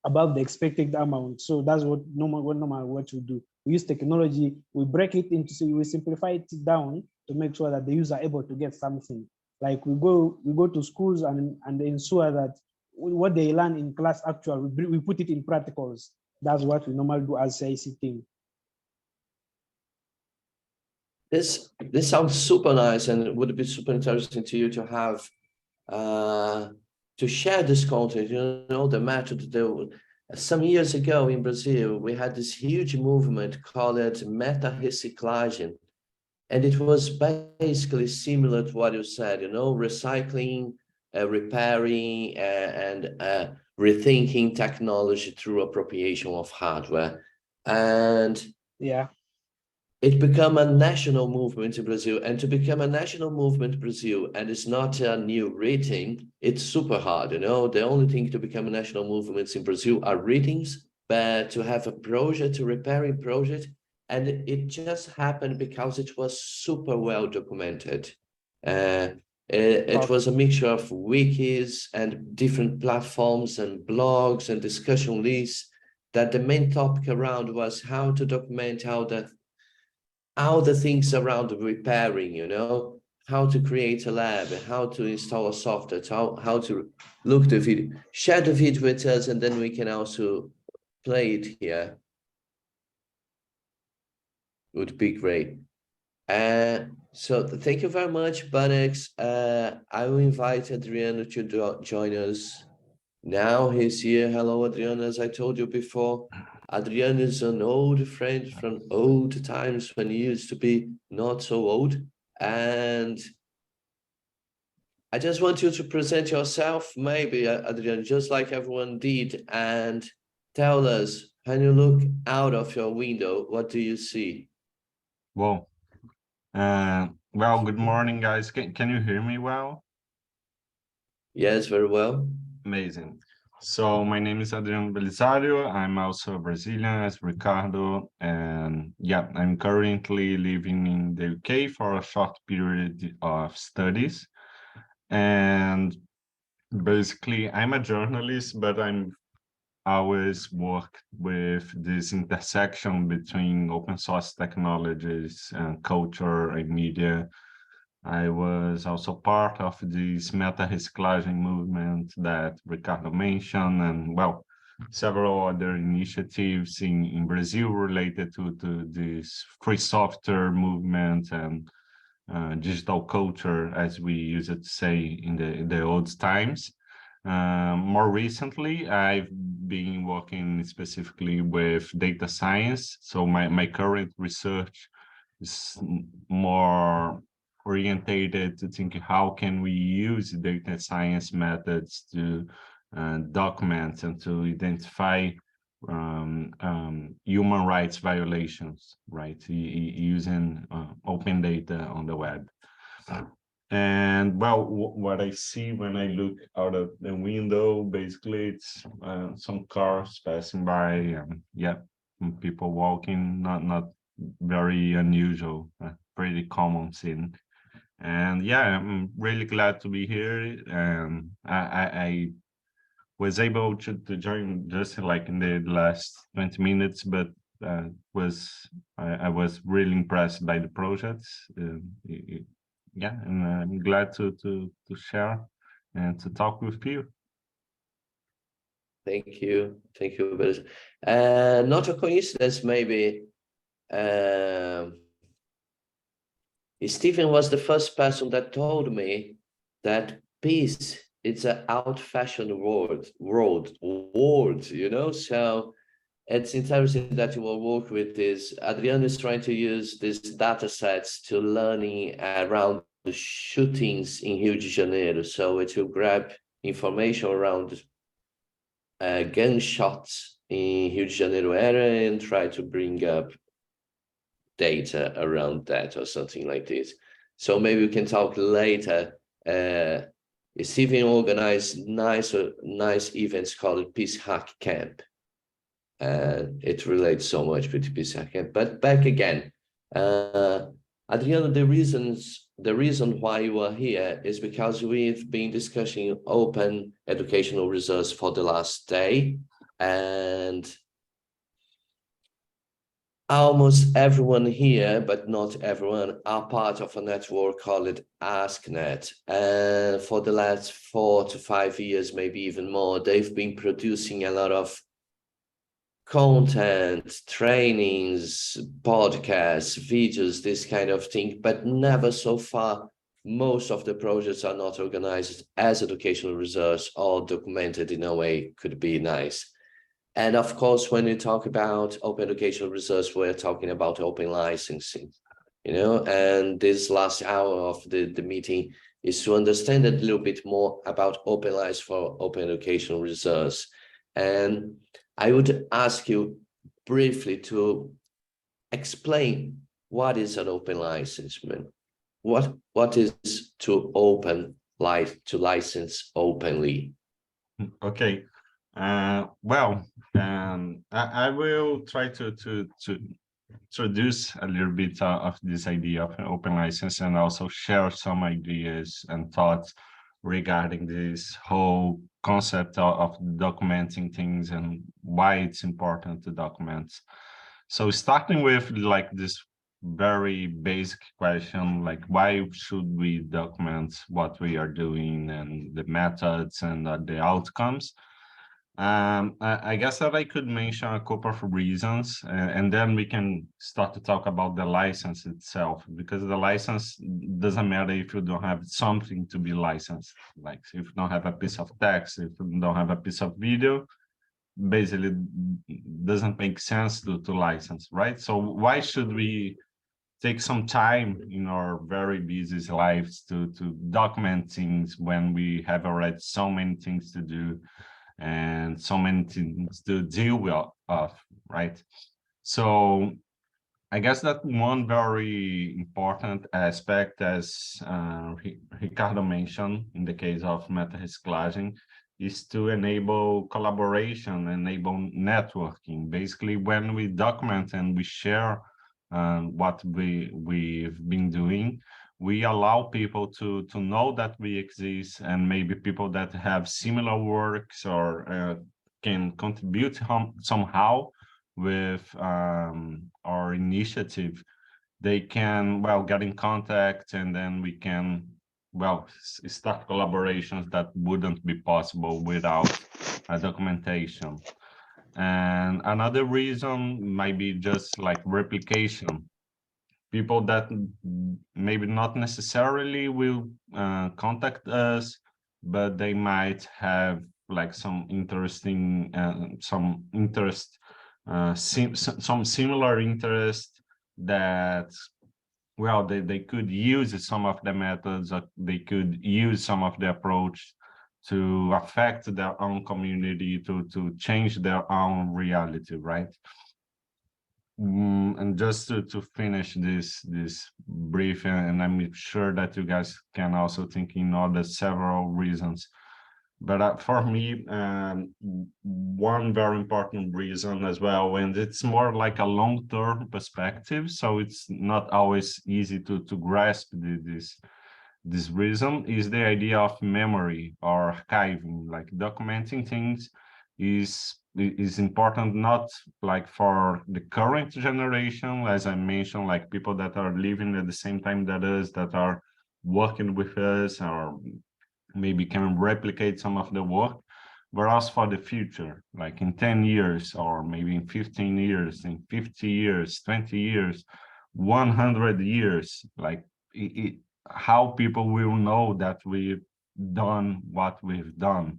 above the expected amount. So that's what what we do. We use technology, we break it into, we simplify it down to make sure that the user are able to get something. Like we go to schools and ensure that what they learn in class actually, we put it in practicals. That's what we normally do as CIC team. This sounds super nice, and it would be super interesting to you to have to share this content. You know, the method. Some years ago in Brazil, we had this huge movement called meta-reciclagem, and it was basically similar to what you said. You know, recycling, repairing, and rethinking technology through appropriation of hardware, and yeah. It became a national movement in Brazil, and to become a national movement in Brazil, and it's not a new rating, it's super hard, you know. The only thing to become a national movement in Brazil are ratings, but to have a project, a repairing project, and it just happened because it was super well documented. It was a mixture of wikis and different platforms and blogs and discussion lists, that the main topic around was how to document how the things around repairing, you know, how to create a lab, how to install a software, how to look the video, share the video with us, and then we can also play it here. Would be great. So thank you very much, Banex. I will invite Adriano to join us now. He's here. Hello, Adriano, as I told you before. Adriano is an old friend from old times when he used to be not so old. And I just want you to present yourself, maybe, Adriano, just like everyone did, and tell us, when you look out of your window, what do you see? Well, good morning, guys. Can you hear me well? Yes, very well. Amazing. So my name is Adriano Belisario. I'm also Brazilian as Ricardo, and yeah, I'm currently living in the UK for a short period of studies. And basically, I'm a journalist, but I'm always worked with this intersection between open source technologies and culture and media. I was also part of this meta-reciclagem movement that Ricardo mentioned, and well, several other initiatives in Brazil related to this free software movement and digital culture, as we used to say in the old times. More recently, I've been working specifically with data science. So my current research is more orientated to think how can we use data science methods to document and to identify human rights violations, right? Using open data on the web. And well, what I see when I look out of the window, basically it's some cars passing by, and yeah, people walking, not very unusual, pretty common scene. And yeah, I'm really glad to be here. And I was able to join just like in the last 20 minutes, but I was really impressed by the projects. Yeah, and I'm glad to share and to talk with you. Thank you, Belis. Not a coincidence, maybe. Stephen was the first person that told me that peace is an old-fashioned word, you know. So it's interesting that you will work with this. Adriano is trying to use these data sets to learning around the shootings in Rio de Janeiro. So it will grab information around gunshots in Rio de Janeiro area and try to bring up data around that or something like this. So maybe we can talk later. It's even organized nice events called Peace Hack Camp. And it relates so much with Peace Hack Camp. But back again, Adriano, the reason why you are here is because we've been discussing open educational resource for the last day, and almost everyone here, but not everyone, are part of a network called ASKnet. And for the last 4 to 5 years, maybe even more, they've been producing a lot of content, trainings, podcasts, videos, this kind of thing, but never so far. Most of the projects are not organized as educational resource or documented in a way could be nice. And of course, when you talk about open educational resource, we're talking about open licensing, you know, and this last hour of the meeting is to understand a little bit more about open license for open educational resource. And I would ask you briefly to explain what is an open license, man. What is to license openly? Okay. Well, I will try to introduce a little bit of this idea of an open license and also share some ideas and thoughts regarding this whole concept of documenting things and why it's important to document. So starting with like this very basic question, like why should we document what we are doing and the methods and the outcomes? I guess that I could mention a couple of reasons, and then we can start to talk about the license itself, because the license doesn't matter if you don't have something to be licensed. Like if you don't have a piece of text, if you don't have a piece of video, basically doesn't make sense to license, right? So why should we take some time in our very busy lives to document things when we have already so many things to do and so many things to deal with, right? So I guess that one very important aspect, as Ricardo mentioned, in the case of meta-reciclaging, is to enable collaboration, enable networking. Basically, when we document and we share what we've been doing, we allow people to know that we exist, and maybe people that have similar works or can contribute somehow with our initiative, they can, well, get in contact, and then we can, well, start collaborations that wouldn't be possible without documentation. And another reason might be just like replication. People that maybe not necessarily will contact us, but they might have like some interesting, some similar interest that, well, they could use some of the methods, or they could use some of the approach to affect their own community, to change their own reality, right? And just to finish this brief, and I'm sure that you guys can also think in other several reasons, but for me, one very important reason as well, and it's more like a long-term perspective, so it's not always easy to grasp this reason, is the idea of memory or archiving. Like documenting things is important, not like for the current generation, as I mentioned, like people that are living at the same time that us, that are working with us, or maybe can replicate some of the work, but also for the future, like in 10 years, or maybe in 15 years, in 50 years, 20 years, 100 years, like how people will know that we've done what we've done,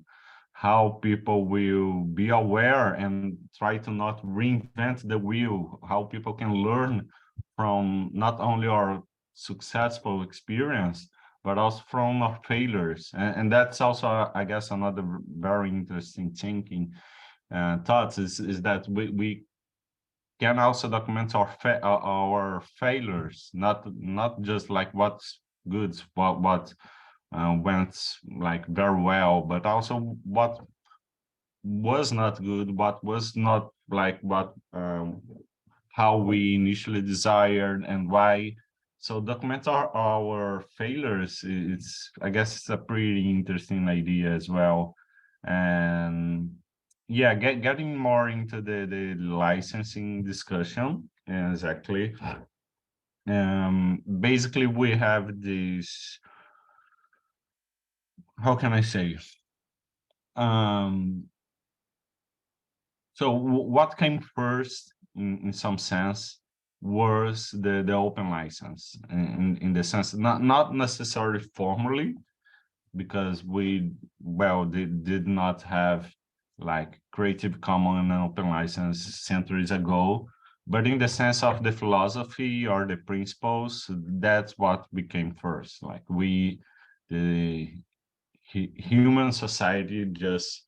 how people will be aware and try to not reinvent the wheel, how people can learn from not only our successful experience, but also from our failures. And that's also, I guess, another very interesting thinking thoughts is that we can also document our failures, not just like what's good, but went like very well, but also what was not good, what was not like what how we initially desired and why. So document our failures. It's, I guess it's a pretty interesting idea as well. And yeah, getting more into the licensing discussion. Exactly. Basically we have this, how can I say? So what came first in some sense was the open license in the sense, not necessarily formally, because we, well, did not have like Creative Commons and open license centuries ago, but in the sense of the philosophy or the principles, that's what became first. Like the human society just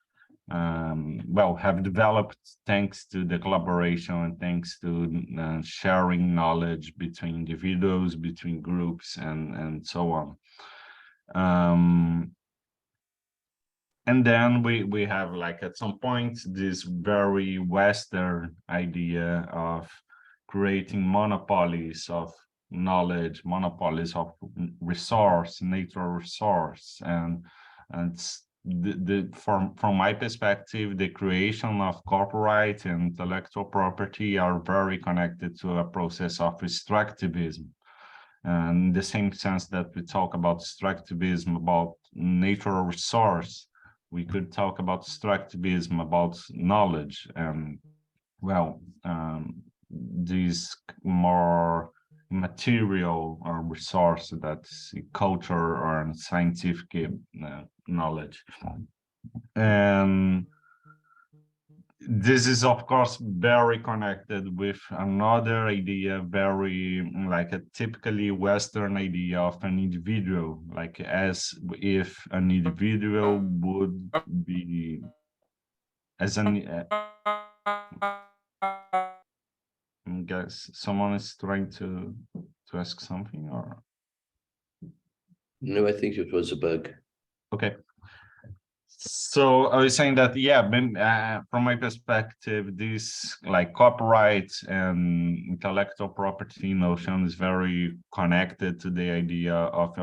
well, have developed thanks to the collaboration and thanks to sharing knowledge between individuals, between groups, and so on. And then we have, like, at some point, this very Western idea of creating monopolies of knowledge, monopolies of resource, natural resource, and from my perspective, the creation of copyright and intellectual property are very connected to a process of extractivism. And in the same sense that we talk about extractivism about natural resource, we could talk about extractivism about knowledge and, well, these more material or resource that's culture or scientific knowledge. And this is, of course, very connected with another idea, very like a typically Western idea of an individual, like as if an individual would be as an I guess someone is trying to ask something, or no, I think it was a bug. Okay. So I was saying that, yeah, from my perspective, this like copyright and intellectual property notion is very connected to the idea of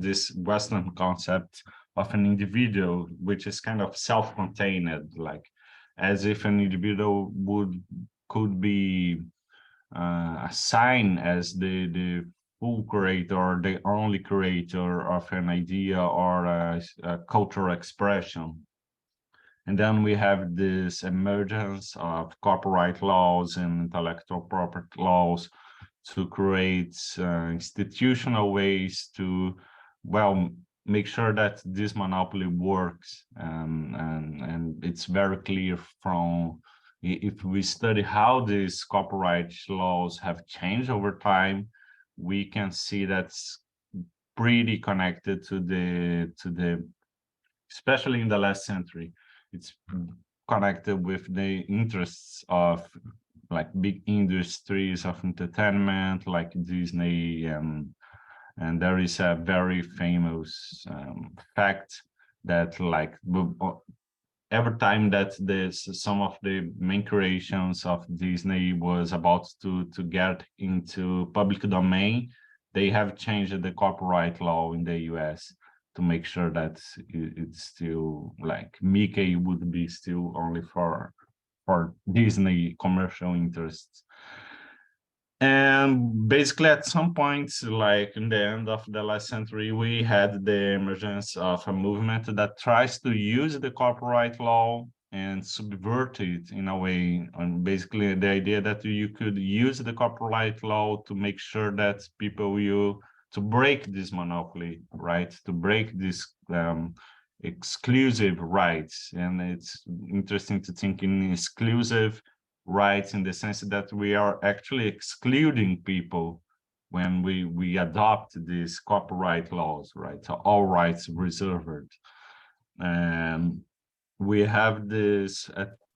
this Western concept of an individual, which is kind of self-contained, like as if an individual could be assigned as the full creator, the only creator of an idea or a cultural expression. And then we have this emergence of copyright laws and intellectual property laws to create institutional ways to, well, make sure that this monopoly works. And it's very clear from, if we study how these copyright laws have changed over time, we can see that's pretty connected to the, especially in the last century, it's connected with the interests of like big industries of entertainment, like Disney, and there is a very famous fact that like every time that some of the main creations of Disney was about to get into public domain, they have changed the copyright law in the US to make sure that it's still like Mickey would be still only for Disney commercial interests. And basically at some point, like in the end of the last century, we had the emergence of a movement that tries to use the copyright law and subvert it in a way. And basically the idea that you could use the copyright law to make sure that people will, to break this monopoly, right? To break this exclusive rights. And it's interesting to think in exclusive rights in the sense that we are actually excluding people when we adopt these copyright laws, right? So all rights reserved. And we have this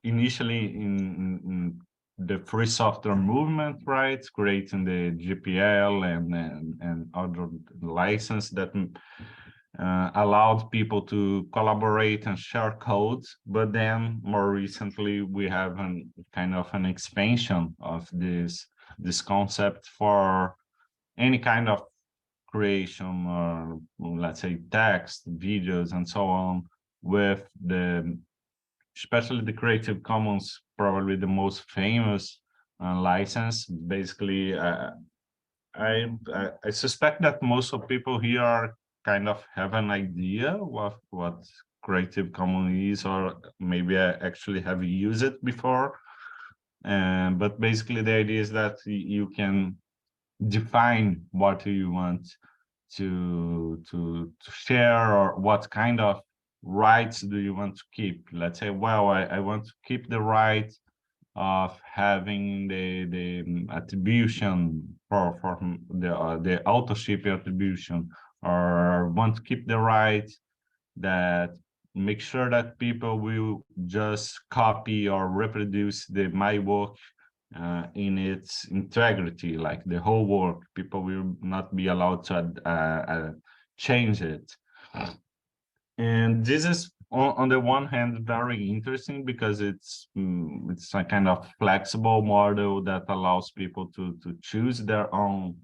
initially in the free software movement, right? Creating the GPL and other license that allowed people to collaborate and share codes. But then more recently, we have an kind of an expansion of this concept for any kind of creation, or let's say text, videos, and so on, with especially the Creative Commons, probably the most famous license. Basically, I suspect that most of people here are kind of have an idea of what Creative Commons is, or maybe I actually have used it before. But basically, the idea is that you can define what you want to share, or what kind of rights do you want to keep. Let's say, well, I want to keep the right of having the attribution for the authorship attribution, or want to keep the right that make sure that people will just copy or reproduce my work in its integrity, like the whole work. People will not be allowed to change it. And this is on the one hand very interesting, because it's a kind of flexible model that allows people to choose their own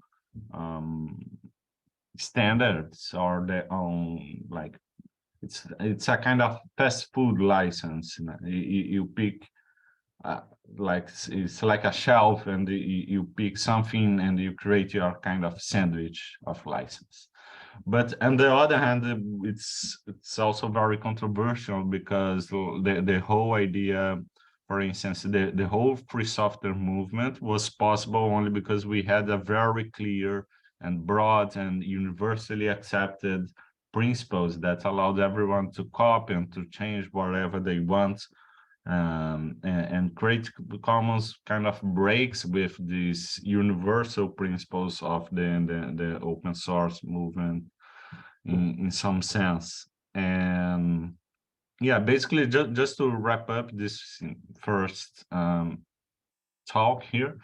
standards, or their own, like, it's a kind of fast food license. You pick like, it's like a shelf, and you pick something and you create your kind of sandwich of license. But on the other hand, it's also very controversial, because the whole idea, for instance, the whole free software movement was possible only because we had a very clear and broad and universally accepted principles that allowed everyone to copy and to change whatever they want. And Creative Commons kind of breaks with these universal principles of the open source movement in some sense. And yeah, basically, just to wrap up this first talk here,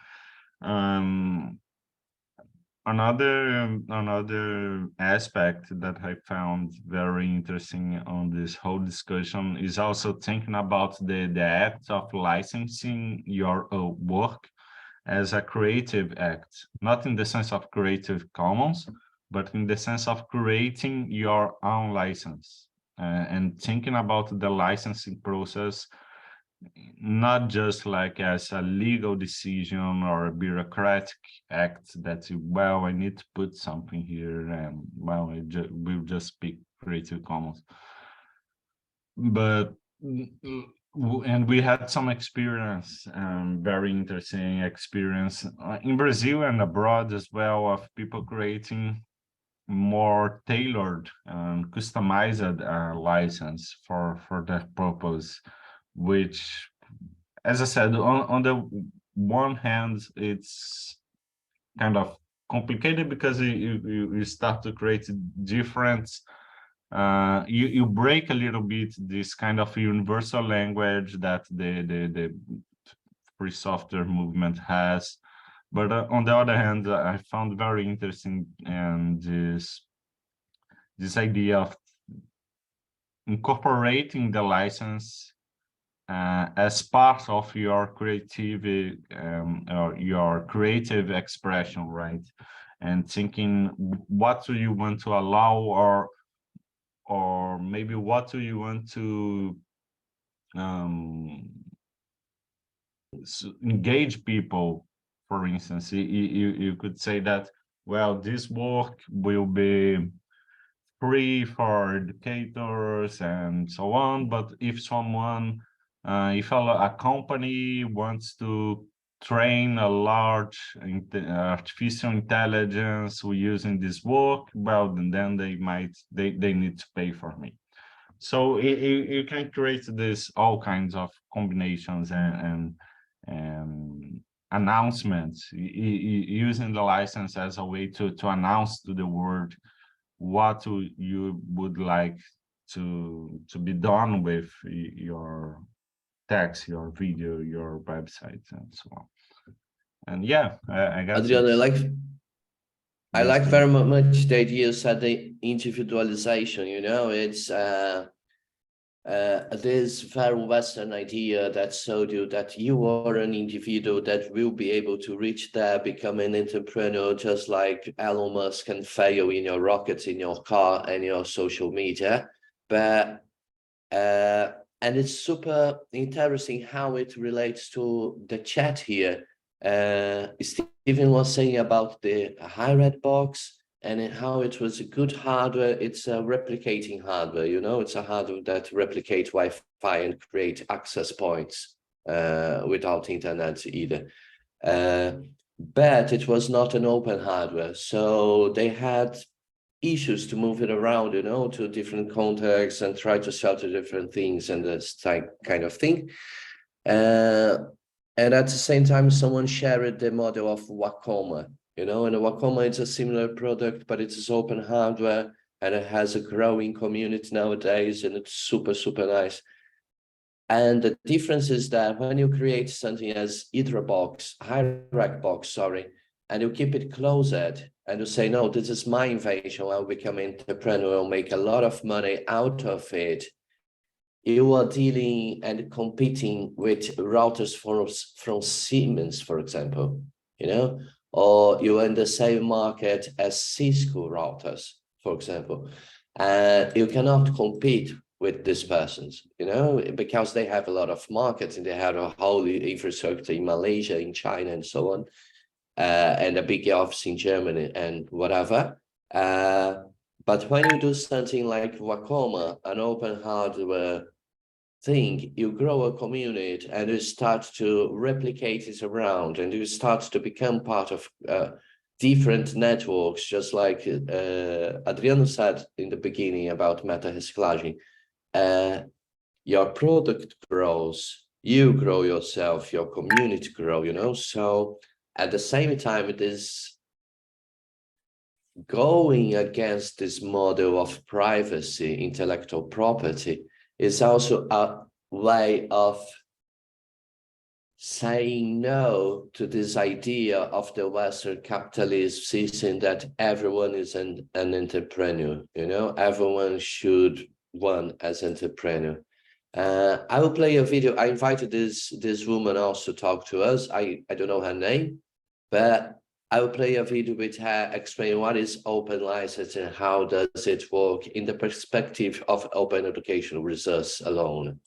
another aspect that I found very interesting on this whole discussion is also thinking about the act of licensing your work as a creative act, not in the sense of Creative Commons, but in the sense of creating your own license, and thinking about the licensing process not just like as a legal decision or a bureaucratic act that, well, I need to put something here, and well, we'll just speak Creative Commons. But and we had some experience, very interesting experience in Brazil and abroad as well, of people creating more tailored and customized license for that purpose, which, as I said, on the one hand, it's kind of complicated, because you start to create different, you break a little bit this kind of universal language that the free software movement has. But on the other hand, I found very interesting and this idea of incorporating the license as part of your creativity, or your creative expression, right? And thinking, what do you want to allow, or maybe what do you want to engage people? For instance, you could say that, well, this work will be free for educators and so on, but if someone, if a company wants to train a large artificial intelligence using this work, well, then they need to pay for me. So you can create this all kinds of combinations and announcements, using the license as a way to announce to the world what you would like to be done with your text, your video, your website, and so on. And yeah, I guess Adriano, I Yes, like please. very much the idea said the individualization, you know, it's this very Western idea that showed you that you are an individual that will be able to reach there, become an entrepreneur, just like Elon Musk can fail in your rockets, in your car, and your social media. But and it's super interesting how it relates to the chat here. Stephen was saying about the high-red box and how it was a good hardware. It's a replicating hardware, you know, it's a hardware that replicates Wi-Fi and create access points without internet either. But it was not an open hardware, so they had issues to move it around, you know, to different contexts and try to shelter different things and this kind of thing. And at the same time, someone shared the model of Wacoma, you know, and Wacoma is a similar product, but it's open hardware and it has a growing community nowadays, and it's super, super nice. And the difference is that when you create something as high-rack box, sorry, and you keep it closed, and you say, no, this is my invention, I'll become an entrepreneur, I'll make a lot of money out of it. You are dealing and competing with routers from Siemens, for example, you know, or you're in the same market as Cisco routers, for example. You cannot compete with these persons, you know, because they have a lot of markets and they have a whole infrastructure in Malaysia, in China, and so on. And a big office in Germany and whatever. But when you do something like Wacoma, an open hardware thing, you grow a community and you start to replicate it around, and you start to become part of different networks, just like Adriano said in the beginning about meta-reciclagem. Your product grows, you grow yourself, your community grow, you know, so at the same time, it is going against this model of privacy, intellectual property, is also a way of saying no to this idea of the Western capitalist system that everyone is an entrepreneur, you know, everyone should run as entrepreneur. I will play a video. I invited this woman also to talk to us. I don't know her name, but I will play a video with her explaining what is open license and how does it work in the perspective of open educational resource alone.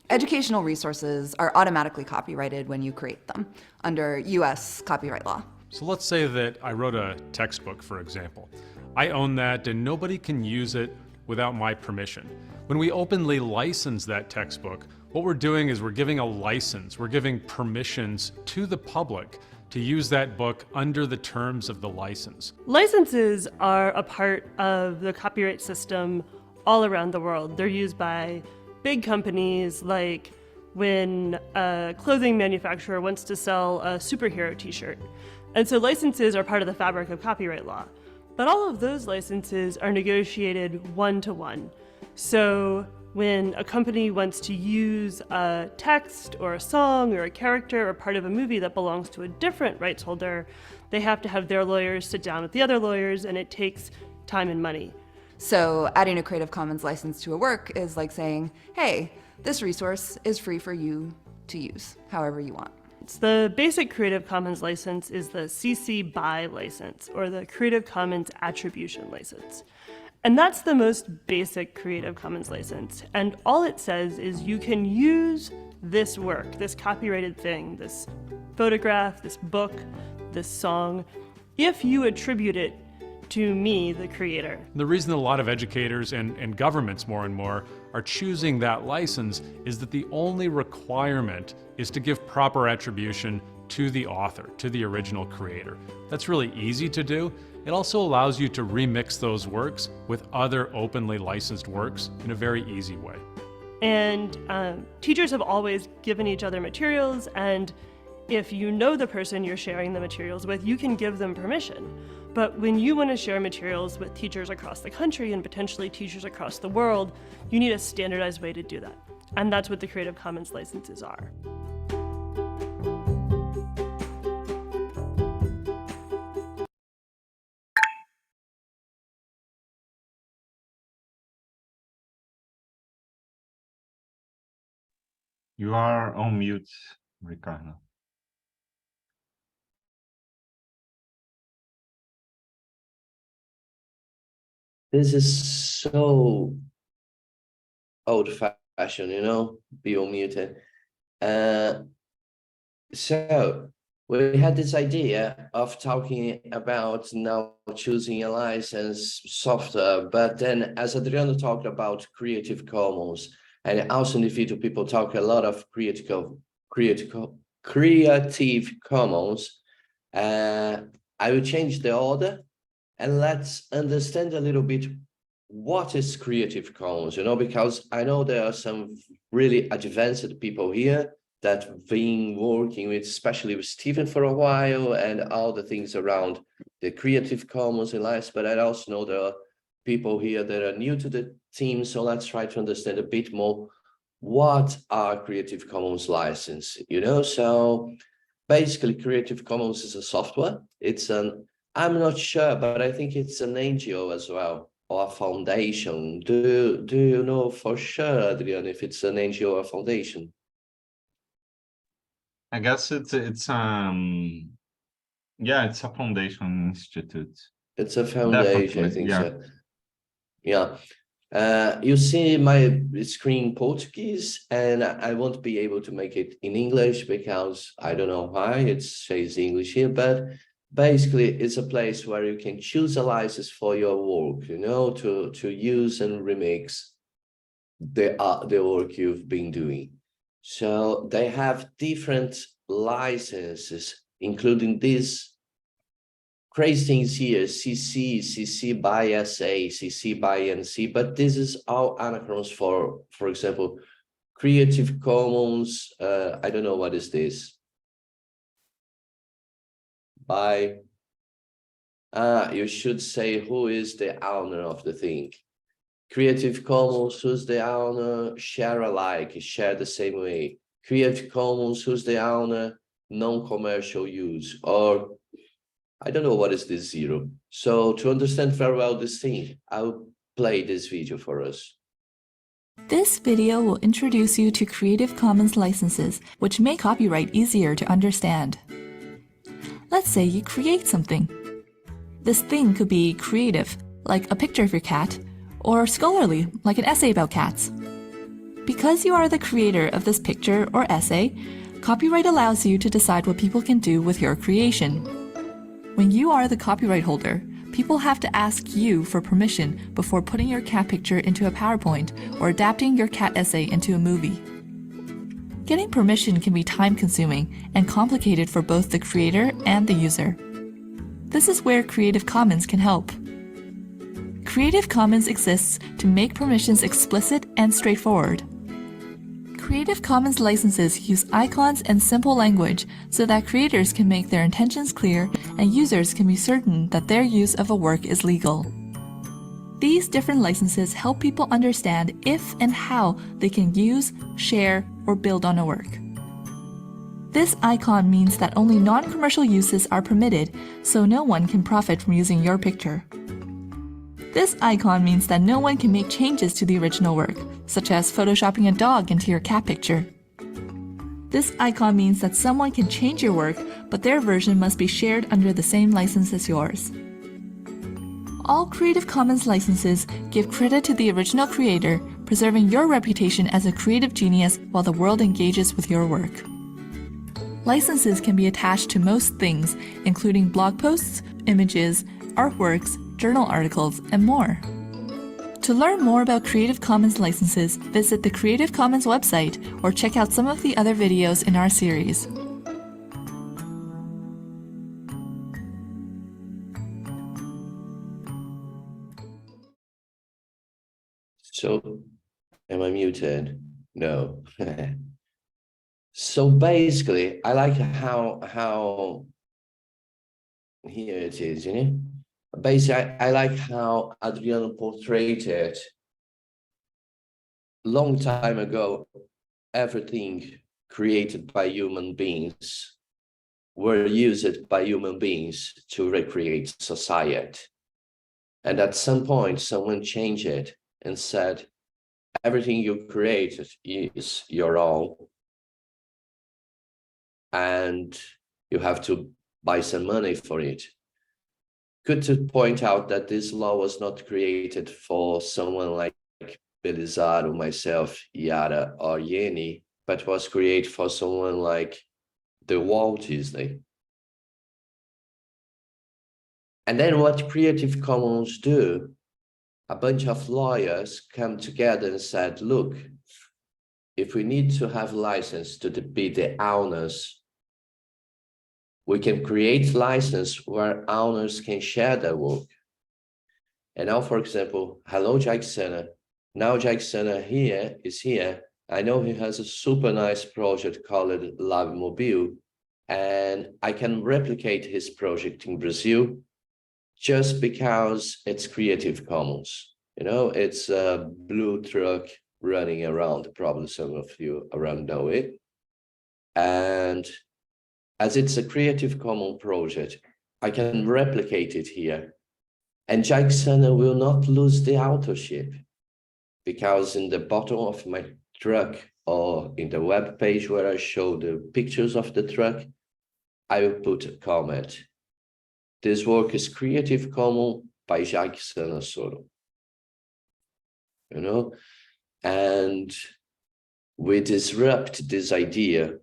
Educational resources are automatically copyrighted when you create them under US copyright law. So let's say that I wrote a textbook, for example. I own that and nobody can use it without my permission. When we openly license that textbook, what we're doing is we're giving a license, we're giving permissions to the public to use that book under the terms of the license. Licenses are a part of the copyright system all around the world. They're used by big companies, like when a clothing manufacturer wants to sell a superhero t-shirt. And so licenses are part of the fabric of copyright law. But all of those licenses are negotiated one-to-one. So when a company wants to use a text or a song or a character or part of a movie that belongs to a different rights holder, they have to have their lawyers sit down with the other lawyers, and it takes time and money. So adding a Creative Commons license to a work is like saying, hey, this resource is free for you to use however you want. The basic Creative Commons license is the CC BY license, or the Creative Commons Attribution license. And that's the most basic Creative Commons license. And all it says is you can use this work, this copyrighted thing, this photograph, this book, this song, if you attribute it to me, the creator. The reason a lot of educators and governments more and more are choosing that license is that the only requirement is to give proper attribution to the author, to the original creator. That's really easy to do. It also allows you to remix those works with other openly licensed works in a very easy way. And teachers have always given each other materials, and if you know the person you're sharing the materials with, you can give them permission. But when you want to share materials with teachers across the country and potentially teachers across the world, you need a standardized way to do that. And that's what the Creative Commons licenses are. You are on mute, Ricardo. This is so old-fashioned, you know, be on mute. So we had this idea of talking about now choosing a license software, but then as Adriano talked about Creative Commons, and also in the video people talk a lot of Creative Commons, I will change the order and let's understand a little bit what is Creative Commons, you know, because I know there are some really advanced people here that have been working with, especially with Stephen for a while and all the things around the Creative Commons and license, but I also know there are people here that are new to the team, so let's try to understand a bit more what are Creative Commons license, you know? So basically Creative Commons is a software. It's an, I'm not sure, but I think it's an NGO as well, or a foundation. Do you know for sure, Adriano, if it's an NGO or a foundation? I guess it's yeah, it's a foundation institute. It's a foundation, Definitely, I think yeah. so. Yeah. You see my screen Portuguese, and I won't be able to make it in English because I don't know why it says English here, but basically it's a place where you can choose a license for your work, you know, to use and remix the work you've been doing. So they have different licenses, including this crazy things here, CC by SA, CC by NC, but this is all anacrons for example, Creative Commons, I don't know what is this. By, you should say who is the owner of the thing. Creative Commons, who's the owner? Share alike, share the same way. Creative Commons, who's the owner? Non-commercial use, or I don't know what is this zero. So to understand very well this thing, I'll play this video for us. This video will introduce you to Creative Commons licenses, which make copyright easier to understand. Let's say you create something. This thing could be creative, like a picture of your cat, or scholarly, like an essay about cats. Because you are the creator of this picture or essay, copyright allows you to decide what people can do with your creation. When you are the copyright holder, people have to ask you for permission before putting your cat picture into a PowerPoint or adapting your cat essay into a movie. Getting permission can be time-consuming and complicated for both the creator and the user. This is where Creative Commons can help. Creative Commons exists to make permissions explicit and straightforward. Creative Commons licenses use icons and simple language so that creators can make their intentions clear and users can be certain that their use of a work is legal. These different licenses help people understand if and how they can use, share, or build on a work. This icon means that only non-commercial uses are permitted, so no one can profit from using your picture. This icon means that no one can make changes to the original work, such as photoshopping a dog into your cat picture. This icon means that someone can change your work, but their version must be shared under the same license as yours. All Creative Commons licenses give credit to the original creator, preserving your reputation as a creative genius while the world engages with your work. Licenses can be attached to most things, including blog posts, images, artworks, journal articles, and more. To learn more about Creative Commons licenses, visit the Creative Commons website or check out some of the other videos in our series. So, am I muted? No. So basically, I like how here it is, you know. Basically, I like how Adriano portrayed it. Long time ago, everything created by human beings were used by human beings to recreate society. And at some point, someone changed it and said, everything you created is your own. And you have to buy some money for it. Good to point out that this law was not created for someone like Belisario, myself, Yara, or Yeni, but was created for someone like the Walt Disney. And then what Creative Commons do, a bunch of lawyers come together and said, look, if we need to have license to be the owners, we can create license where owners can share their work. And now, for example, hello, Jacksona. Now Jacksona is here. I know he has a super nice project called Lab Mobile, and I can replicate his project in Brazil just because it's Creative Commons. You know, it's a blue truck running around, probably some of you around know it. And as it's a Creative Commons project, I can replicate it here. And Jacksona will not lose the authorship, because in the bottom of my truck or in the web page where I show the pictures of the truck, I will put a comment. This work is Creative Commons by Jacksona Soro. You know, and we disrupt this idea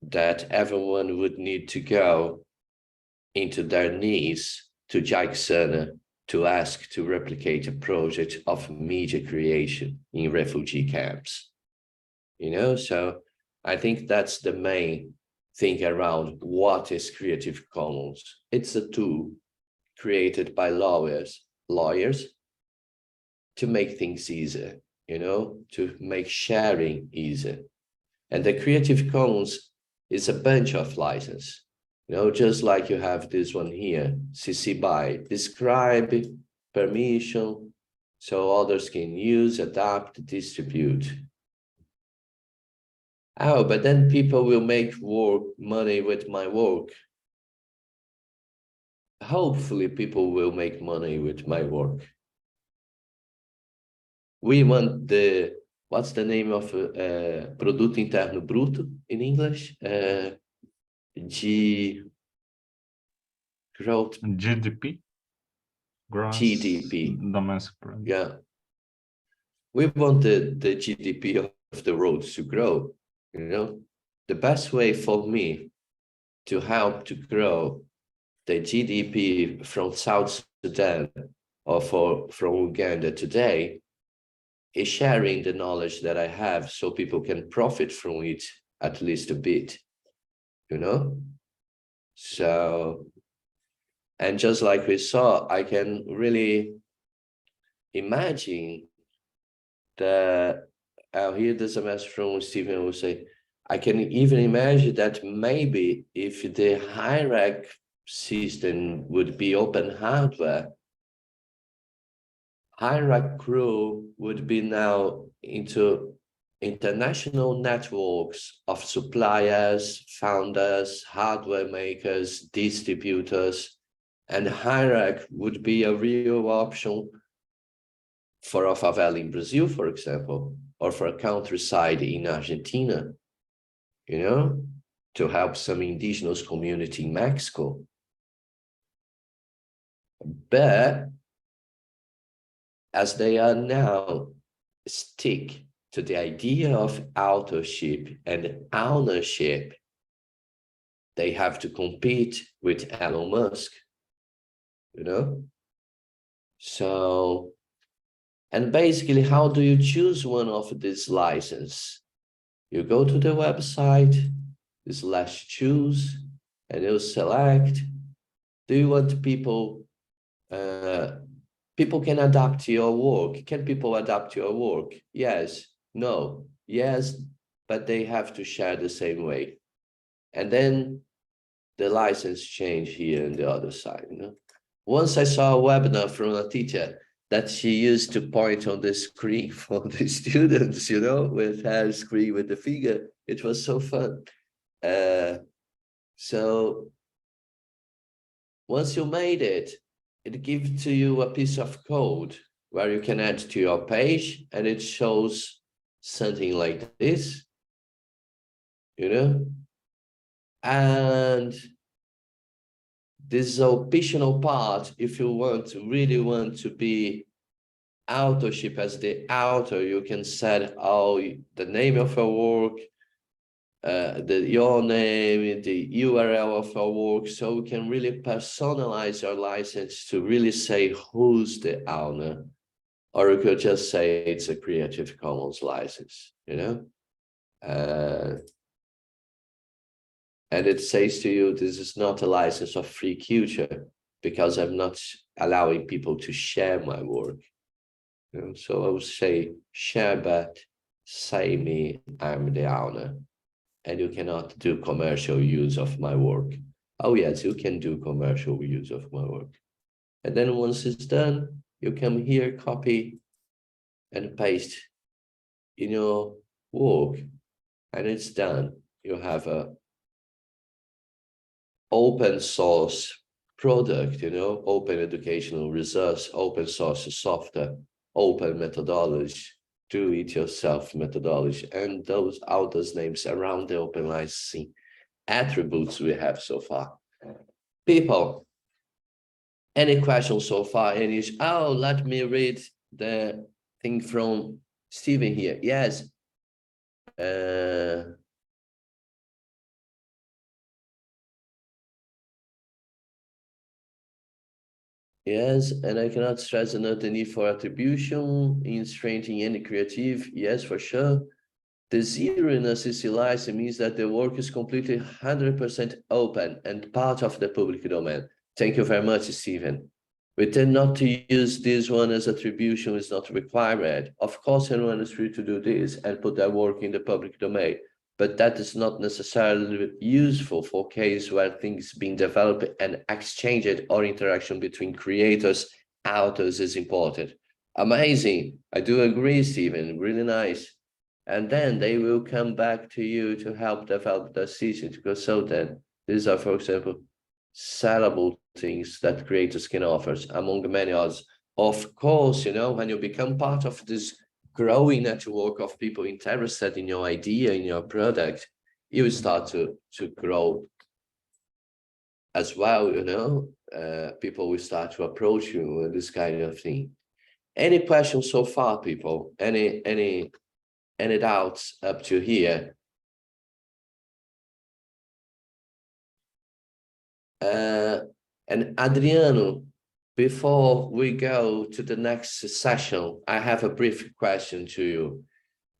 that everyone would need to go into their knees to Jacksona to ask to replicate a project of media creation in refugee camps. You know, so I think that's the main thing around what is Creative Commons. It's a tool created by lawyers to make things easier, you know, to make sharing easier. And the Creative Commons is a bunch of licenses, you know, just like you have this one here, CC BY, describe, permission, so others can use, adapt, distribute. Oh, but then people will make money with my work. Hopefully people will make money with my work. We want the, what's the name of Produto Interno Bruto in English? Growth. GDP. Gross GDP. Domestic Product. Yeah. We want the GDP of the world to grow, you know? The best way for me to help to grow the GDP from South Sudan or from Uganda today is sharing the knowledge that I have so people can profit from it at least a bit, you know? So, and just like we saw, I can really imagine that, here there's a message from Stephen who say, I can even imagine that maybe if the hierarchy system would be open hardware, hierarchy crew would be now into international networks of suppliers, founders, hardware makers, distributors, and hierarchy would be a real option for a favela in Brazil, for example, or for a countryside in Argentina, you know, to help some indigenous community in Mexico. But as they are now stick to the idea of authorship and ownership, they have to compete with Elon Musk, you know? So, and basically, how do you choose one of these licenses? You go to the website, /choose, and you select. Do you want people, people can adapt to your work. Can people adapt to your work? Yes, no, yes, but they have to share the same way. And then the license change here on the other side, you know. Once I saw a webinar from a teacher that she used to point on the screen for the students, you know, with her screen with the finger. It was so fun. So once you made it, it gives to you a piece of code where you can add to your page, and it shows something like this, you know. And this is optional part. If you really want to be authorship as the author, you can set the name of your work, your name, the URL of your work, so you can really personalize your license to really say who's the owner, or you could just say it's a Creative Commons license, you know. And it says to you, this is not a license of free culture, because I'm not allowing people to share my work. You know? So I would say, share, but say me, I'm the owner, and you cannot do commercial use of my work. Oh yes, you can do commercial use of my work. And then once it's done, you come here, copy and paste in your work, and it's done. You have a open source product, you know, open educational resource, open source software, open methodology, do it yourself methodology, and all those names around the open licensing attributes we have so far. People, any questions so far? Oh, let me read the thing from Stephen here. Yes. Yes, and I cannot stress enough the need for attribution in strengthening any creative. Yes, for sure. The zero in a CC license means that the work is completely 100% open and part of the public domain. Thank you very much, Stephen. We tend not to use this one as attribution is not required. Of course, anyone is free to do this and put their work in the public domain, but that is not necessarily useful for cases where things being developed and exchanged or interaction between creators, authors is important. Amazing. I do agree, Stephen. Really nice. And then they will come back to you to help develop the system to consultant. These are, for example, sellable things that creators can offer, among many others. Of course, you know, when you become part of this growing network of people interested in your idea, in your product, you start to grow as well, you know. People will start to approach you with this kind of thing. Any questions so far, people? Any doubts up to here? And Adriano, before we go to the next session, I have a brief question to you.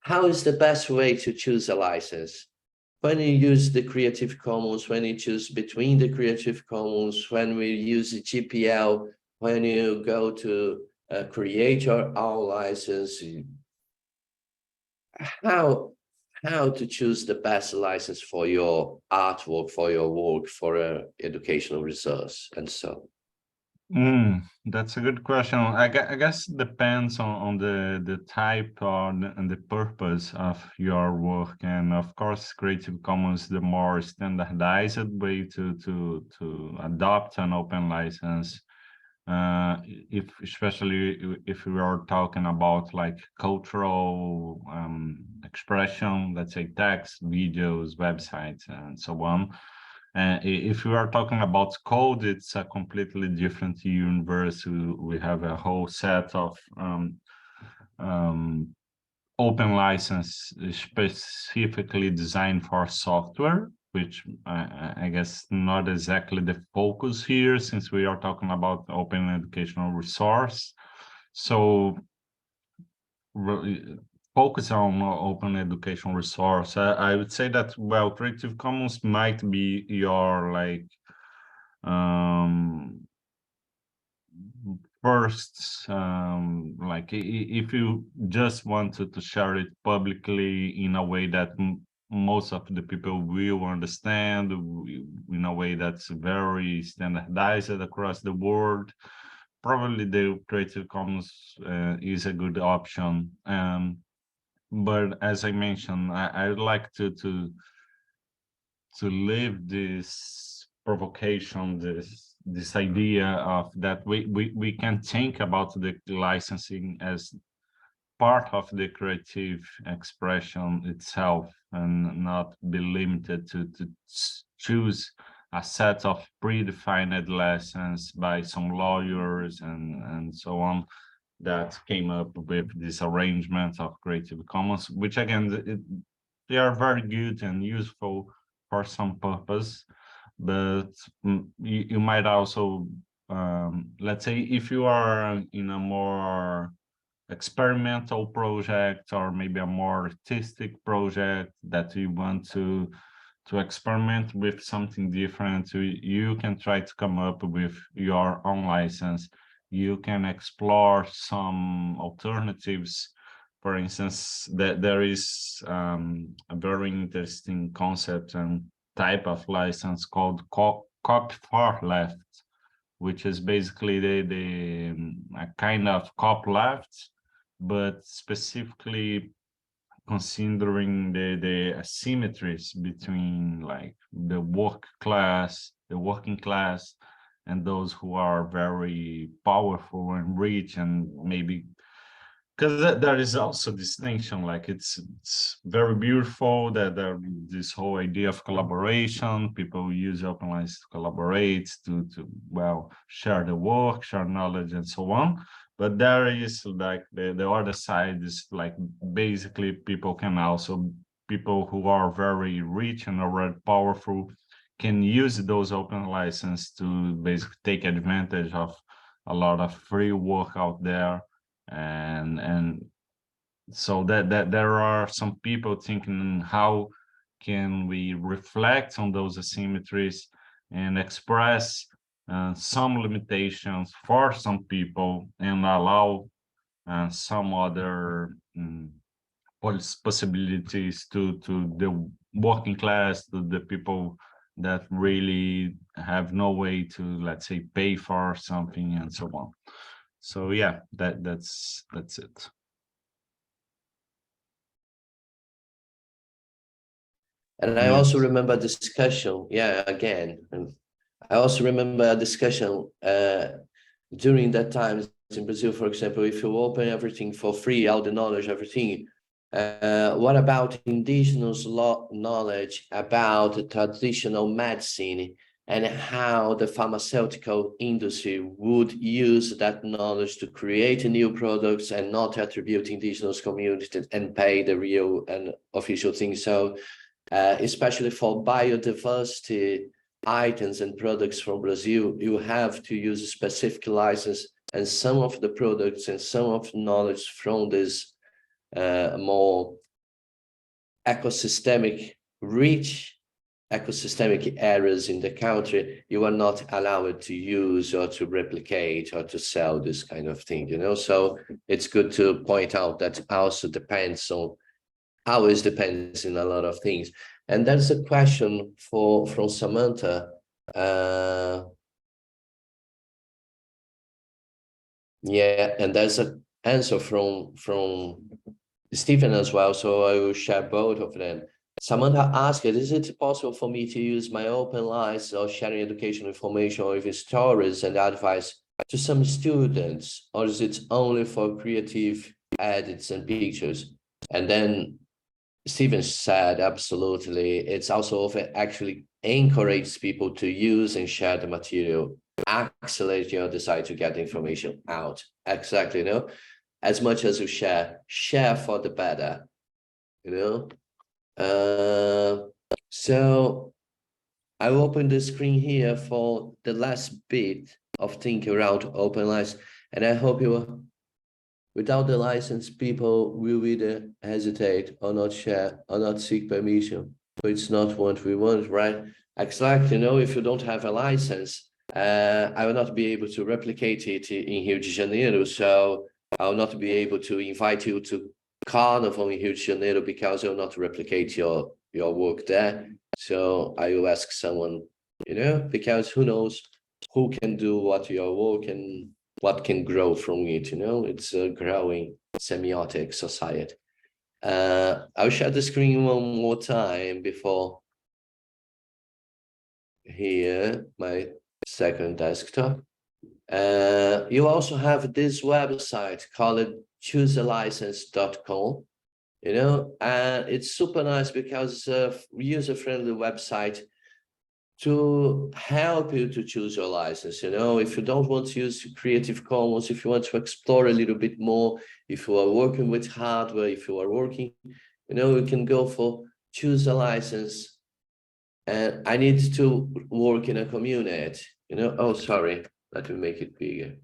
How is the best way to choose a license? When you use the Creative Commons, when you choose between the Creative Commons, when we use the GPL, when you go to create your own license, how to choose the best license for your artwork, for your work, for an educational resource, and so. That's a good question. I guess it depends on the type and the purpose of your work, and of course, Creative Commons the more standardized way to adopt an open license. Especially if we are talking about like cultural expression, let's say text, videos, websites, and so on. If we are talking about code, it's a completely different universe. We have a whole set of open license specifically designed for software, which I guess not exactly the focus here, since we are talking about open educational resource. So focus on open educational resource. I would say that, well, Creative Commons might be your like first like if you just wanted to share it publicly in a way that most of the people will understand, in a way that's very standardized across the world, probably the Creative Commons is a good option. But as I mentioned, I would like to leave this provocation, this idea of that we can think about the licensing as part of the creative expression itself, and not be limited to choose a set of predefined lessons by some lawyers and so on that came up with this arrangement of Creative Commons, which again, they are very good and useful for some purpose, but you might also, let's say, if you are in a more experimental project or maybe a more artistic project that you want to experiment with something different, you can try to come up with your own license. You can explore some alternatives. For instance, there is a very interesting concept and type of license called copy for left, which is basically a kind of copyleft, but specifically considering the asymmetries between like the working class, and those who are very powerful and rich, and maybe because there is also distinction, like it's very beautiful that there this whole idea of collaboration. People use open license to collaborate, to well, share the work, share knowledge, and so on. But there is like the other side is like basically people who are very rich and already powerful can use those open license to basically take advantage of a lot of free work out there. And so that there are some people thinking, how can we reflect on those asymmetries and express some limitations for some people and allow some other possibilities to the working class, to the people that really have no way to, let's say, pay for something and so on. So yeah, that's it. And I also remember a discussion, yeah, again, and I also remember a discussion during that time in Brazil, for example, if you open everything for free, all the knowledge, everything, what about indigenous knowledge about the traditional medicine and how the pharmaceutical industry would use that knowledge to create new products and not attribute indigenous communities and pay the real and official thing. So especially for biodiversity items and products from Brazil, you have to use a specific license, and some of the products and some of the knowledge from this more rich ecosystemic areas in the country, you are not allowed to use or to replicate or to sell this kind of thing, you know. So it's good to point out that also depends on, always depends in a lot of things. And that's a question from Samantha. Yeah, and there's an answer from Stephen as well, so I will share both of them. Samantha asked, is it possible for me to use my open license or sharing educational information or even stories and advice to some students, or is it only for creative edits and pictures? And then Stephen said, absolutely. It's also actually encourages people to use and share the material, accelerate your desire to get the information out. Exactly, you know, as much as you share for the better, you know. So I'll open the screen here for the last bit of thinking around open license, and I hope you, without the license, people will either hesitate or not share or not seek permission. So it's not what we want, right? Exactly, you know, if you don't have a license, I will not be able to replicate it in Rio de Janeiro. So I'll not be able to invite you to Carnival in Rio de Janeiro because I'll not replicate your work there. So I will ask someone, you know, because who knows who can do what your work and what can grow from it, you know. It's a growing semiotic society. I'll share the screen one more time before here, my second desktop. You also have this website called choosealicense.com, you know, and it's super nice because it's a user-friendly website to help you to choose your license. You know, if you don't want to use Creative Commons, if you want to explore a little bit more, if you are working with hardware, if you are working, you know, you can go for choose a license. And I need to work in a community, you know. Oh, sorry, let me make it bigger.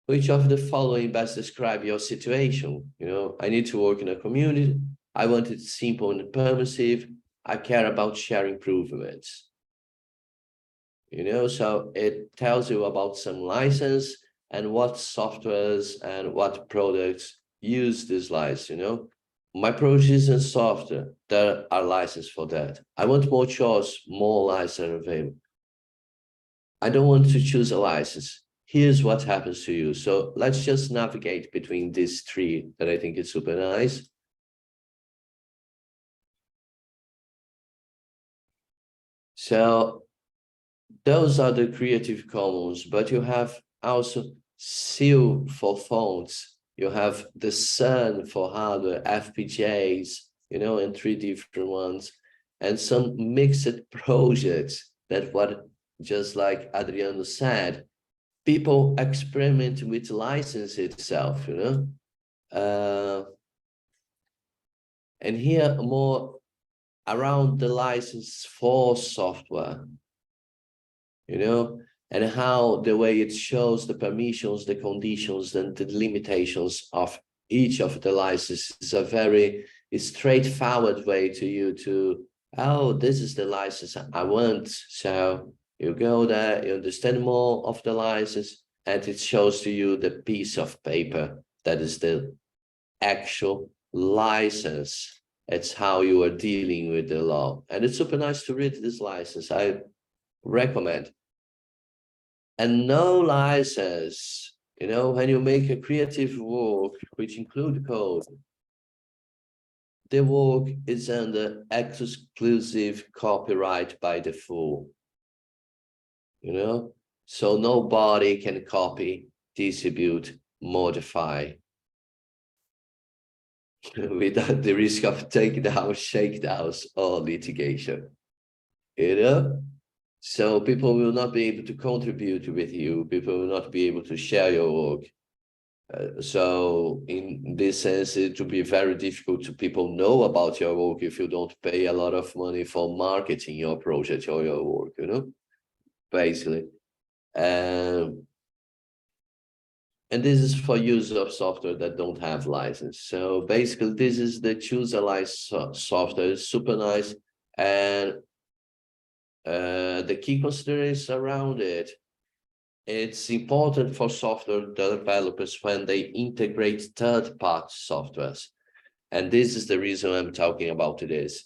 Which of the following best describe your situation? You know, I need to work in a community. I want it simple and permissive. I care about sharing improvements. You know, so it tells you about some license and what softwares and what products use this license, you know. My project isn't software, there are licenses for that. I want more choice, more license available. I don't want to choose a license. Here's what happens to you. So let's just navigate between these three that I think is super nice. So those are the Creative Commons, but you have also seal for fonts. You have the Sun for hardware, FPGAs, you know, and 3 different ones, and some mixed projects that what, just like Adriano said, people experiment with license itself, you know. And here more around the license for software, you know, and how the way it shows the permissions, the conditions, and the limitations of each of the licenses is a very straightforward way to you to, oh, this is the license I want. So you go there, you understand more of the license, and it shows to you the piece of paper that is the actual license. It's how you are dealing with the law. And it's super nice to read this license. I recommend. And no license, you know, when you make a creative work which include code, the work is under exclusive copyright by default, you know, so nobody can copy, distribute, modify without the risk of takedowns, shakedowns, or litigation, you know. So people will not be able to contribute with you. People will not be able to share your work. So in this sense, it will be very difficult to people know about your work if you don't pay a lot of money for marketing your project or your work, you know, basically. And this is for use of software that don't have license. So basically, this is the choose a license software. It's super nice. And the key considerations around it, it's important for software developers when they integrate third-party softwares. And this is the reason I'm talking about this.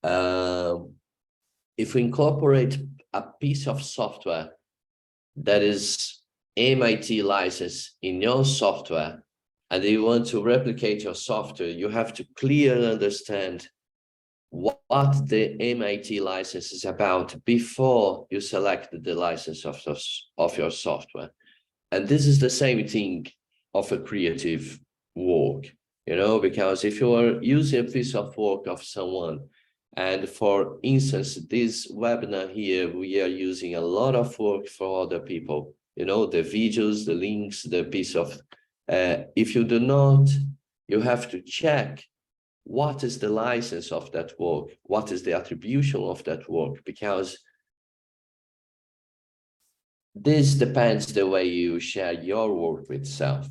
If we incorporate a piece of software that is MIT license in your software, and you want to replicate your software, you have to clearly understand what the MIT license is about before you select the license of your software. And this is the same thing of a creative work, you know, because if you are using a piece of work of someone, and for instance, this webinar here, we are using a lot of work for other people, you know, the videos, the links, the piece of, if you do not, you have to check what is the license of that work? What is the attribution of that work? Because this depends the way you share your work with self.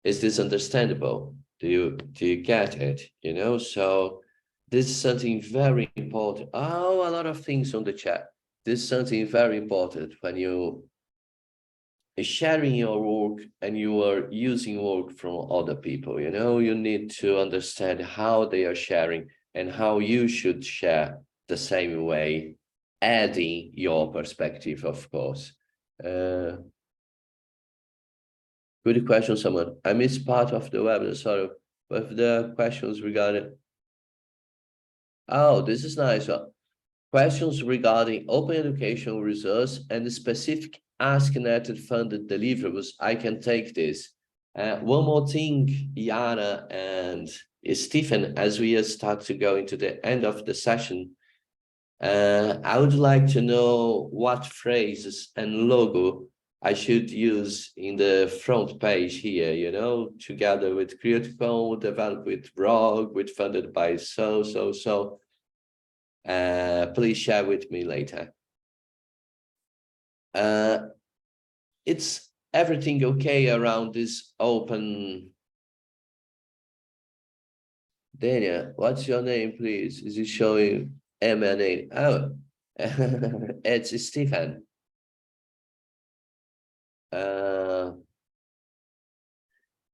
Is this understandable? Do you get it? You know, so this is something very important. Oh, a lot of things on the chat. This is something very important when you sharing your work and you are using work from other people. You know, you need to understand how they are sharing and how you should share the same way, adding your perspective, of course. Good question, someone. I missed part of the webinar, sorry, but the questions regarding. Oh, this is nice. Questions regarding open educational resource and the specific ASKnet funded deliverables. I can take this. One more thing, Yara and Stephen, as we start to go into the end of the session, I would like to know what phrases and logo I should use in the front page here, you know, together with Creative Commons, developed with ROG, with funded by so. Please share with me later. It's everything okay around this open? Daniel, what's your name, please? Is it showing M and A? Oh, it's Stephen.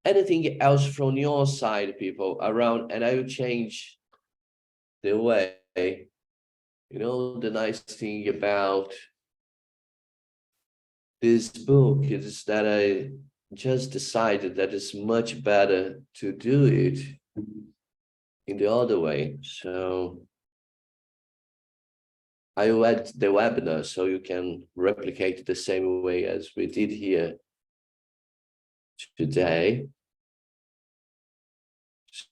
Anything else from your side, people, around? And I will change the way. You know, the nice thing about this book is that I just decided that it's much better to do it in the other way. So I will add the webinar so you can replicate the same way as we did here today.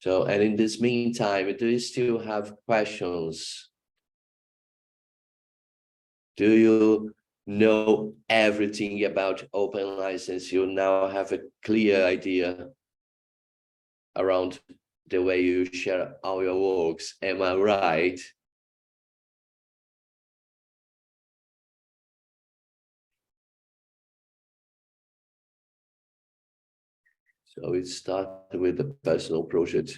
So, and in this meantime, do you still have questions? Do you know everything about open license? You now have a clear idea around the way you share all your works. Am I right? So we start with the personal project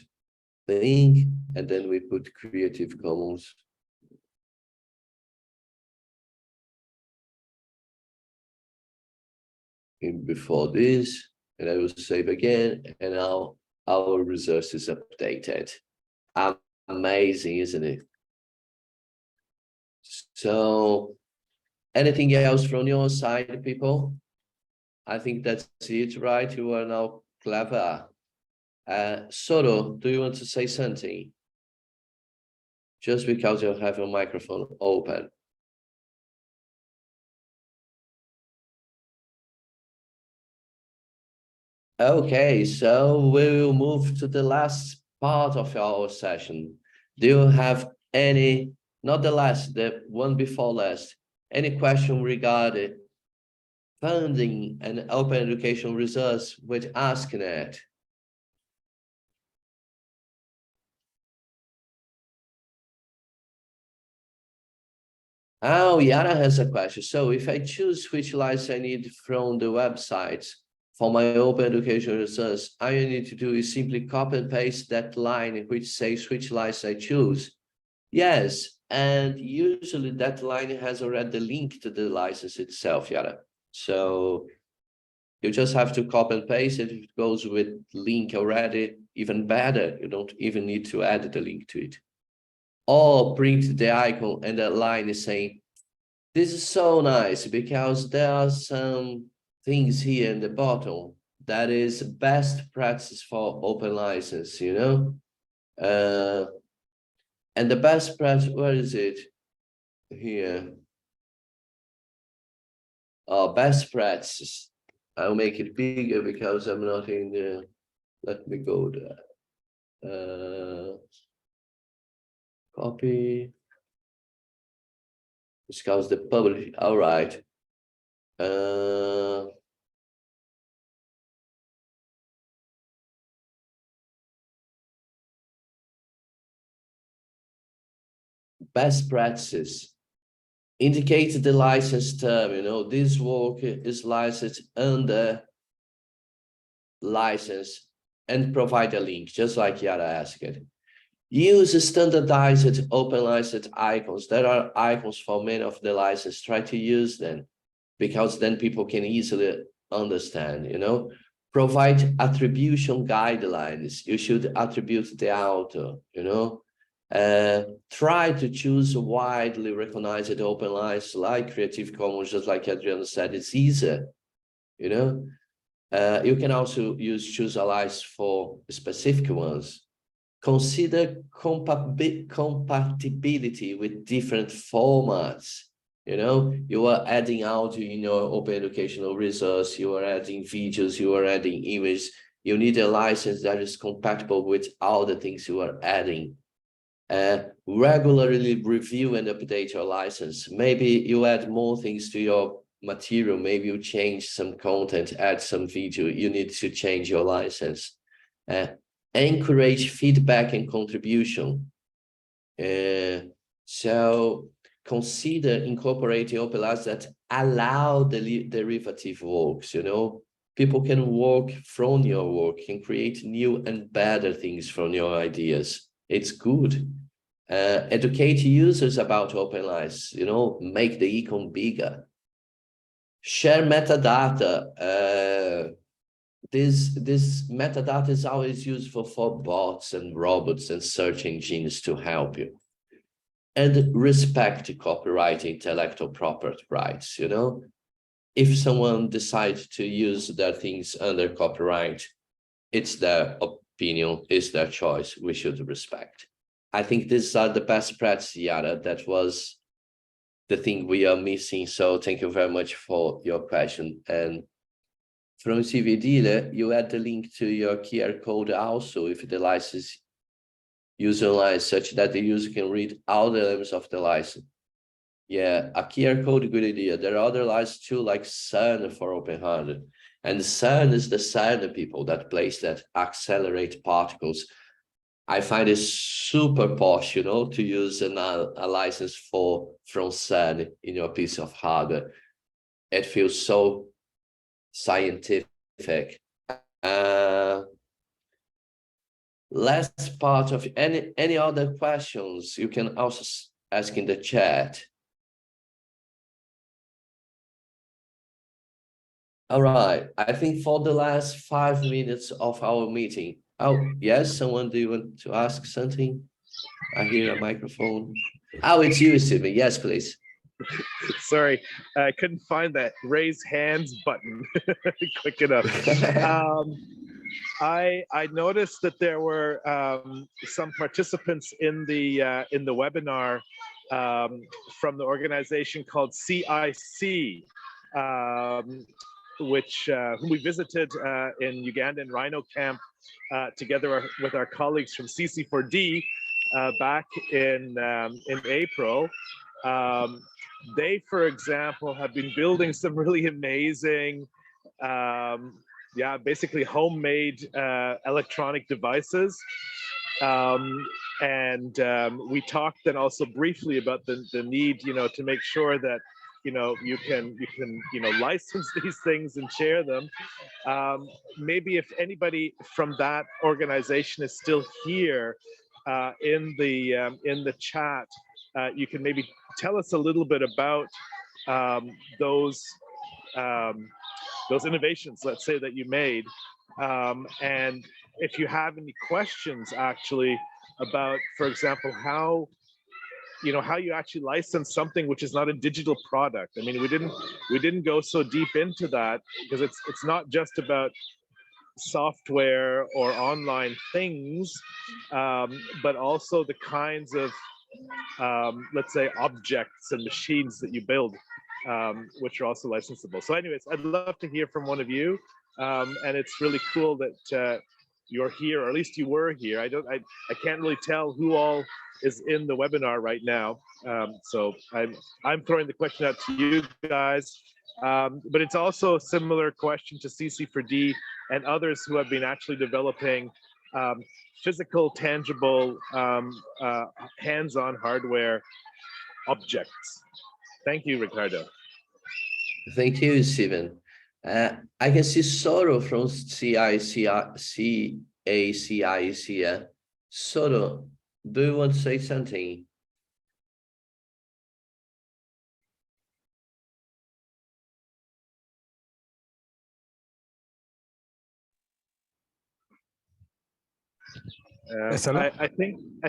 thing, and then we put Creative Commons. In before this, and I will save again, and now our resource is updated. Amazing, isn't it? So, anything else from your side, people? I think that's it, right? You are now clever. Soro, do you want to say something? Just because you have your microphone open. Okay, so we will move to the last part of our session. Do you have any, not the last, the one before last, any question regarding funding and open education resource with ASKnet? Oh, Yara has a question. So if I choose which license I need from the website for my open education resource, all you need to do is simply copy and paste that line which says which license I choose. Yes, and usually that line has already the link to the license itself, Yara. So you just have to copy and paste it. If it goes with link already, even better. You don't even need to add the link to it. Or print the icon and that line is saying, this is so nice because there are some things here in the bottom that is best practice for open license, you know? And the best practice, where is it? Here. Oh, best practice. I'll make it bigger because I'm not in the, let me go there. Copy. Because the public, all right. Best practices. Indicate the license term, you know, this work is licensed under license and provide a link, just like Yara asked it. Use standardized open license icons. There are icons for many of the licenses. Try to use them because then people can easily understand, you know. Provide attribution guidelines. You should attribute the author, you know. Try to choose widely recognized open license like Creative Commons, just like Adriano said, it's easier, you know. You can also choose a license for specific ones. Consider compatibility with different formats. You know, you are adding audio in your open educational resource, you are adding videos, you are adding images. You need a license that is compatible with all the things you are adding. Regularly review and update your license. Maybe you add more things to your material, maybe you change some content, add some video, you need to change your license. Encourage feedback and contribution. So consider incorporating open license that allow derivative works, you know. People can work from your work, can create new and better things from your ideas. It's good. Educate users about open license, you know, make the econ bigger. Share metadata. This metadata is always useful for bots and robots and search engines to help you. And respect copyright, intellectual property rights, you know. If someone decides to use their things under copyright, it's their opinion, it's their choice, we should respect. I think these are the best practices, Yara. That was the thing we are missing. So thank you very much for your question. And from CVD, you add the link to your QR code also if the license user online such that the user can read all the elements of the license. Yeah, a QR code, good idea. There are other licenses too, like CERN for open hardware. And CERN is the CERN people, that place that accelerate particles. I find it super posh, you know, to use a license from CERN in your piece of hardware. It feels so scientific. Last part of any other questions, you can also ask in the chat. All right, I think for the last 5 minutes of our meeting. Oh, yes, someone, do you want to ask something? I hear a microphone. Oh, it's you, Stephen. Yes, please. Sorry, I couldn't find that raise hands button quick enough. I noticed that there were some participants in the webinar from the organization called CIC, which whom we visited in Uganda and Rhino Camp together with our colleagues from CC4D back in April. They, for example, have been building some really amazing, basically homemade electronic devices. We talked then also briefly about the need, you know, to make sure that, you know, you can license these things and share them. Maybe if anybody from that organization is still here in the chat, you can maybe tell us a little bit about those innovations, let's say, that you made, and if you have any questions actually about, for example, how you actually license something which is not a digital product. I mean, we didn't go so deep into that because it's not just about software or online things, but also the kinds of let's say objects and machines that you build, which are also licensable. So anyways, I'd love to hear from one of you, and it's really cool that you're here, or at least you were here. I can't really tell who all is in the webinar right now, so I'm throwing the question out to you guys, but it's also a similar question to CC4D and others who have been actually developing physical, tangible, hands-on hardware objects. Thank you, Ricardo. Thank you, Stephen. I can see Soro from CACIC. Soro, do you want to say something? I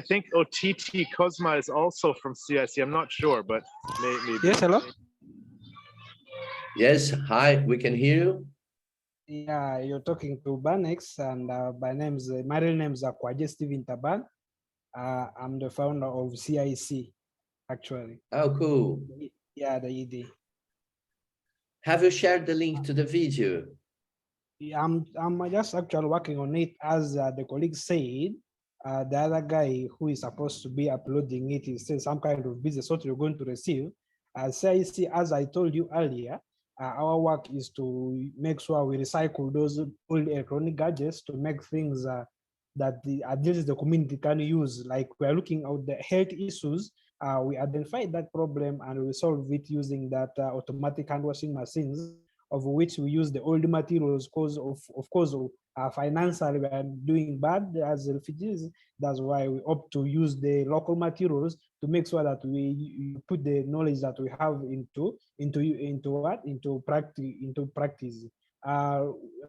think OTT Cosma is also from CIC. I'm not sure, but maybe. Yes, hello. Yes, hi, we can hear you. Yeah, you're talking to Banex, and my real name is Akwaje Steven Taban. I'm the founder of CIC, actually. Oh, cool. Yeah, the ED. Have you shared the link to the video? Yeah, I'm just actually working on it. As the colleague said, the other guy who is supposed to be uploading it is still some kind of business what you're going to receive. CIC, as I told you earlier, our work is to make sure we recycle those old electronic gadgets to make things that at least the community can use. Like we're looking at the health issues, we identified that problem and we solve it using that automatic hand washing machines, of which we use the old materials because of course financially we are doing bad as refugees. That's why we opt to use the local materials to make sure that we put the knowledge that we have into practice.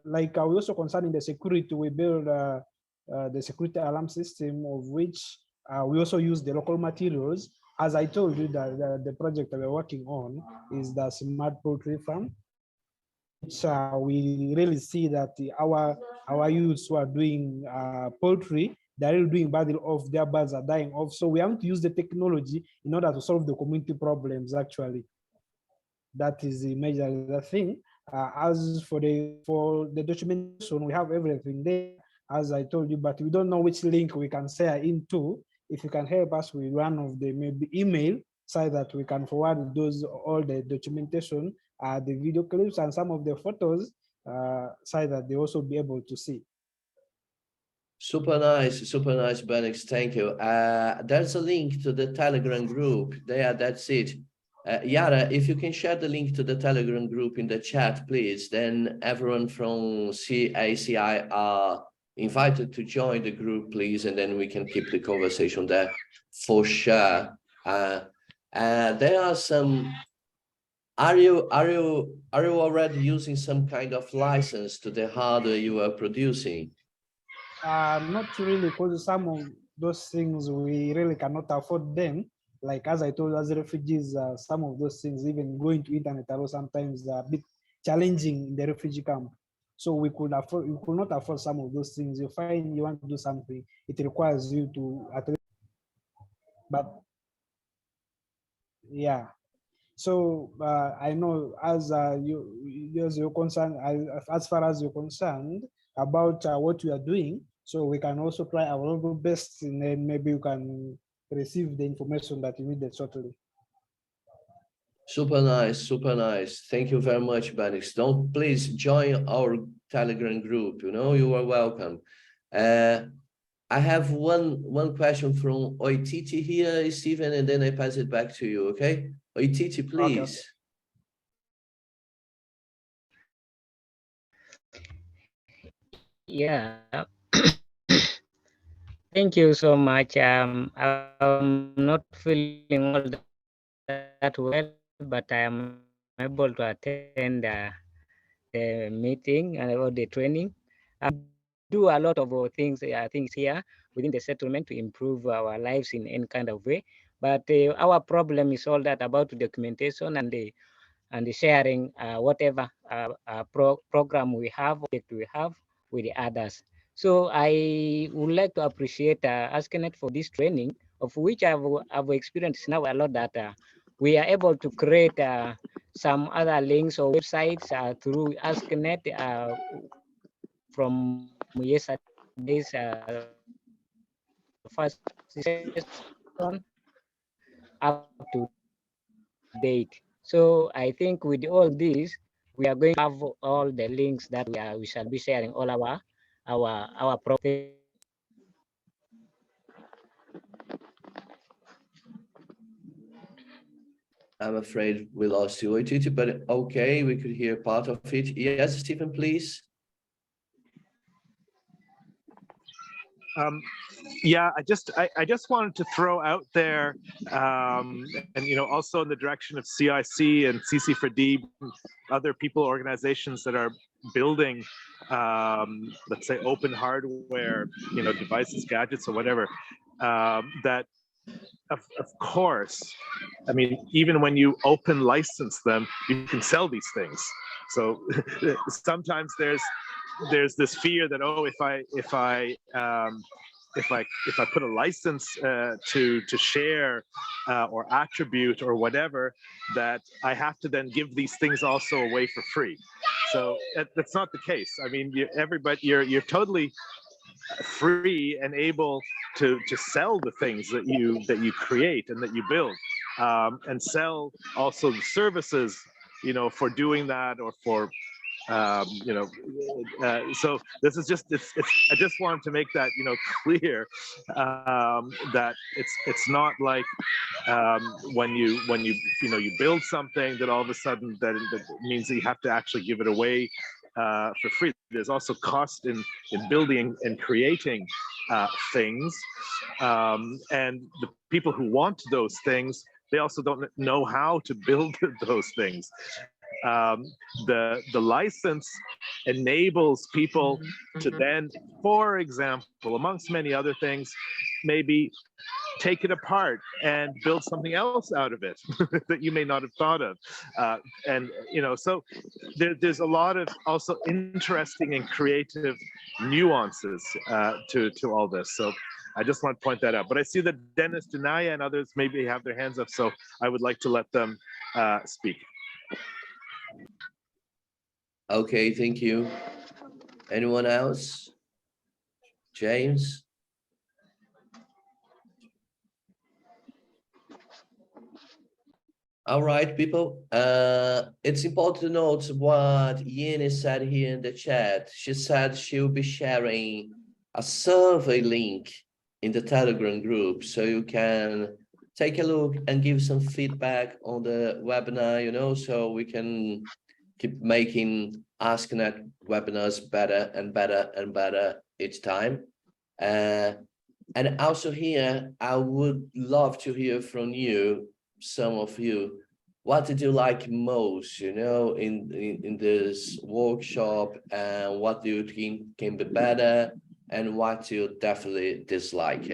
Like we also concerning the security, we build the security alarm system, of which we also use the local materials. As I told you, that the project that we're working on is the smart poultry farm, which we really see that our youths who are doing poultry, they're really doing badly off, their birds are dying off. So we have to use the technology in order to solve the community problems, actually. That is the major thing. As for the documentation, we have everything there, as I told you, but we don't know which link we can share into. If you can help us with one of the maybe email, so that we can forward all the documentation, the video clips and some of the photos, so that they also be able to see. Super nice, Benex. Thank you. There's a link to the Telegram group. There, that's it. Yara, if you can share the link to the Telegram group in the chat, please, then everyone from CACI are invited to join the group, please, and then we can keep the conversation there for sure. There are some. Are you already using some kind of license to the hardware you are producing? Not really, because some of those things we really cannot afford them. Like as I told you, as refugees, some of those things, even going to internet, are sometimes a bit challenging in the refugee camp. So we could not afford some of those things. You find you want to do something, it requires you to at least. But yeah. So I know as you're concerned, as far as you're concerned about what you are doing, so we can also try our level best, and then maybe you can receive the information that you needed shortly. Super nice. Thank you very much, Benix. Don't please join our Telegram group. You are welcome. I have one question from Oititi here, Stephen, and then I pass it back to you, okay? Oititi, please. Okay. Yeah. Thank you so much. I'm not feeling all that well, but I am able to attend the meeting or the training. I do a lot of things here within the settlement to improve our lives in any kind of way. But our problem is all that about documentation and the sharing whatever program we have with the others. So I would like to appreciate ASKnet for this training, of which I've experienced now a lot that we are able to create some other links or websites through ASKnet from yesterday's first session up to date. So I think with all this, we are going to have all the links that we shall be sharing all our projects. I'm afraid we lost you, Oititi, but okay, we could hear part of it. Yes, Stephen, please. Yeah, I just wanted to throw out there, and also in the direction of CIC and CC4D, other people, organizations that are building, let's say, open hardware, devices, gadgets, or whatever, that of course, I mean, even when you open license them, you can sell these things. So sometimes there's this fear that, oh, if I put a license to share or attribute or whatever, that I have to then give these things also away for free. So that's not the case. I mean, you're totally free and able to sell the things that you create and that you build, and sell also the services, for doing that, or for so this is just I just wanted to make that clear, that it's not like when you build something that all of a sudden that means that you have to actually give it away for free. There's also cost in building and creating things, and the people who want those things, they also don't know how to build those things. The license enables people to then, for example, amongst many other things, maybe take it apart and build something else out of it that you may not have thought of. And so there's a lot of also interesting and creative nuances to all this. So I just want to point that out. But I see that Dennis, Denaya, and others maybe have their hands up, so I would like to let them speak. Okay, thank you. Anyone else? James? All right, people. It's important to note what Yeni said here in the chat. She said she'll be sharing a survey link in the Telegram group, so you can take a look and give some feedback on the webinar, so we can keep making ASKnet webinars better and better and better each time. And also here, I would love to hear from you, some of you. What did you like most, in this workshop, and what do you think can be better, and what you definitely dislike?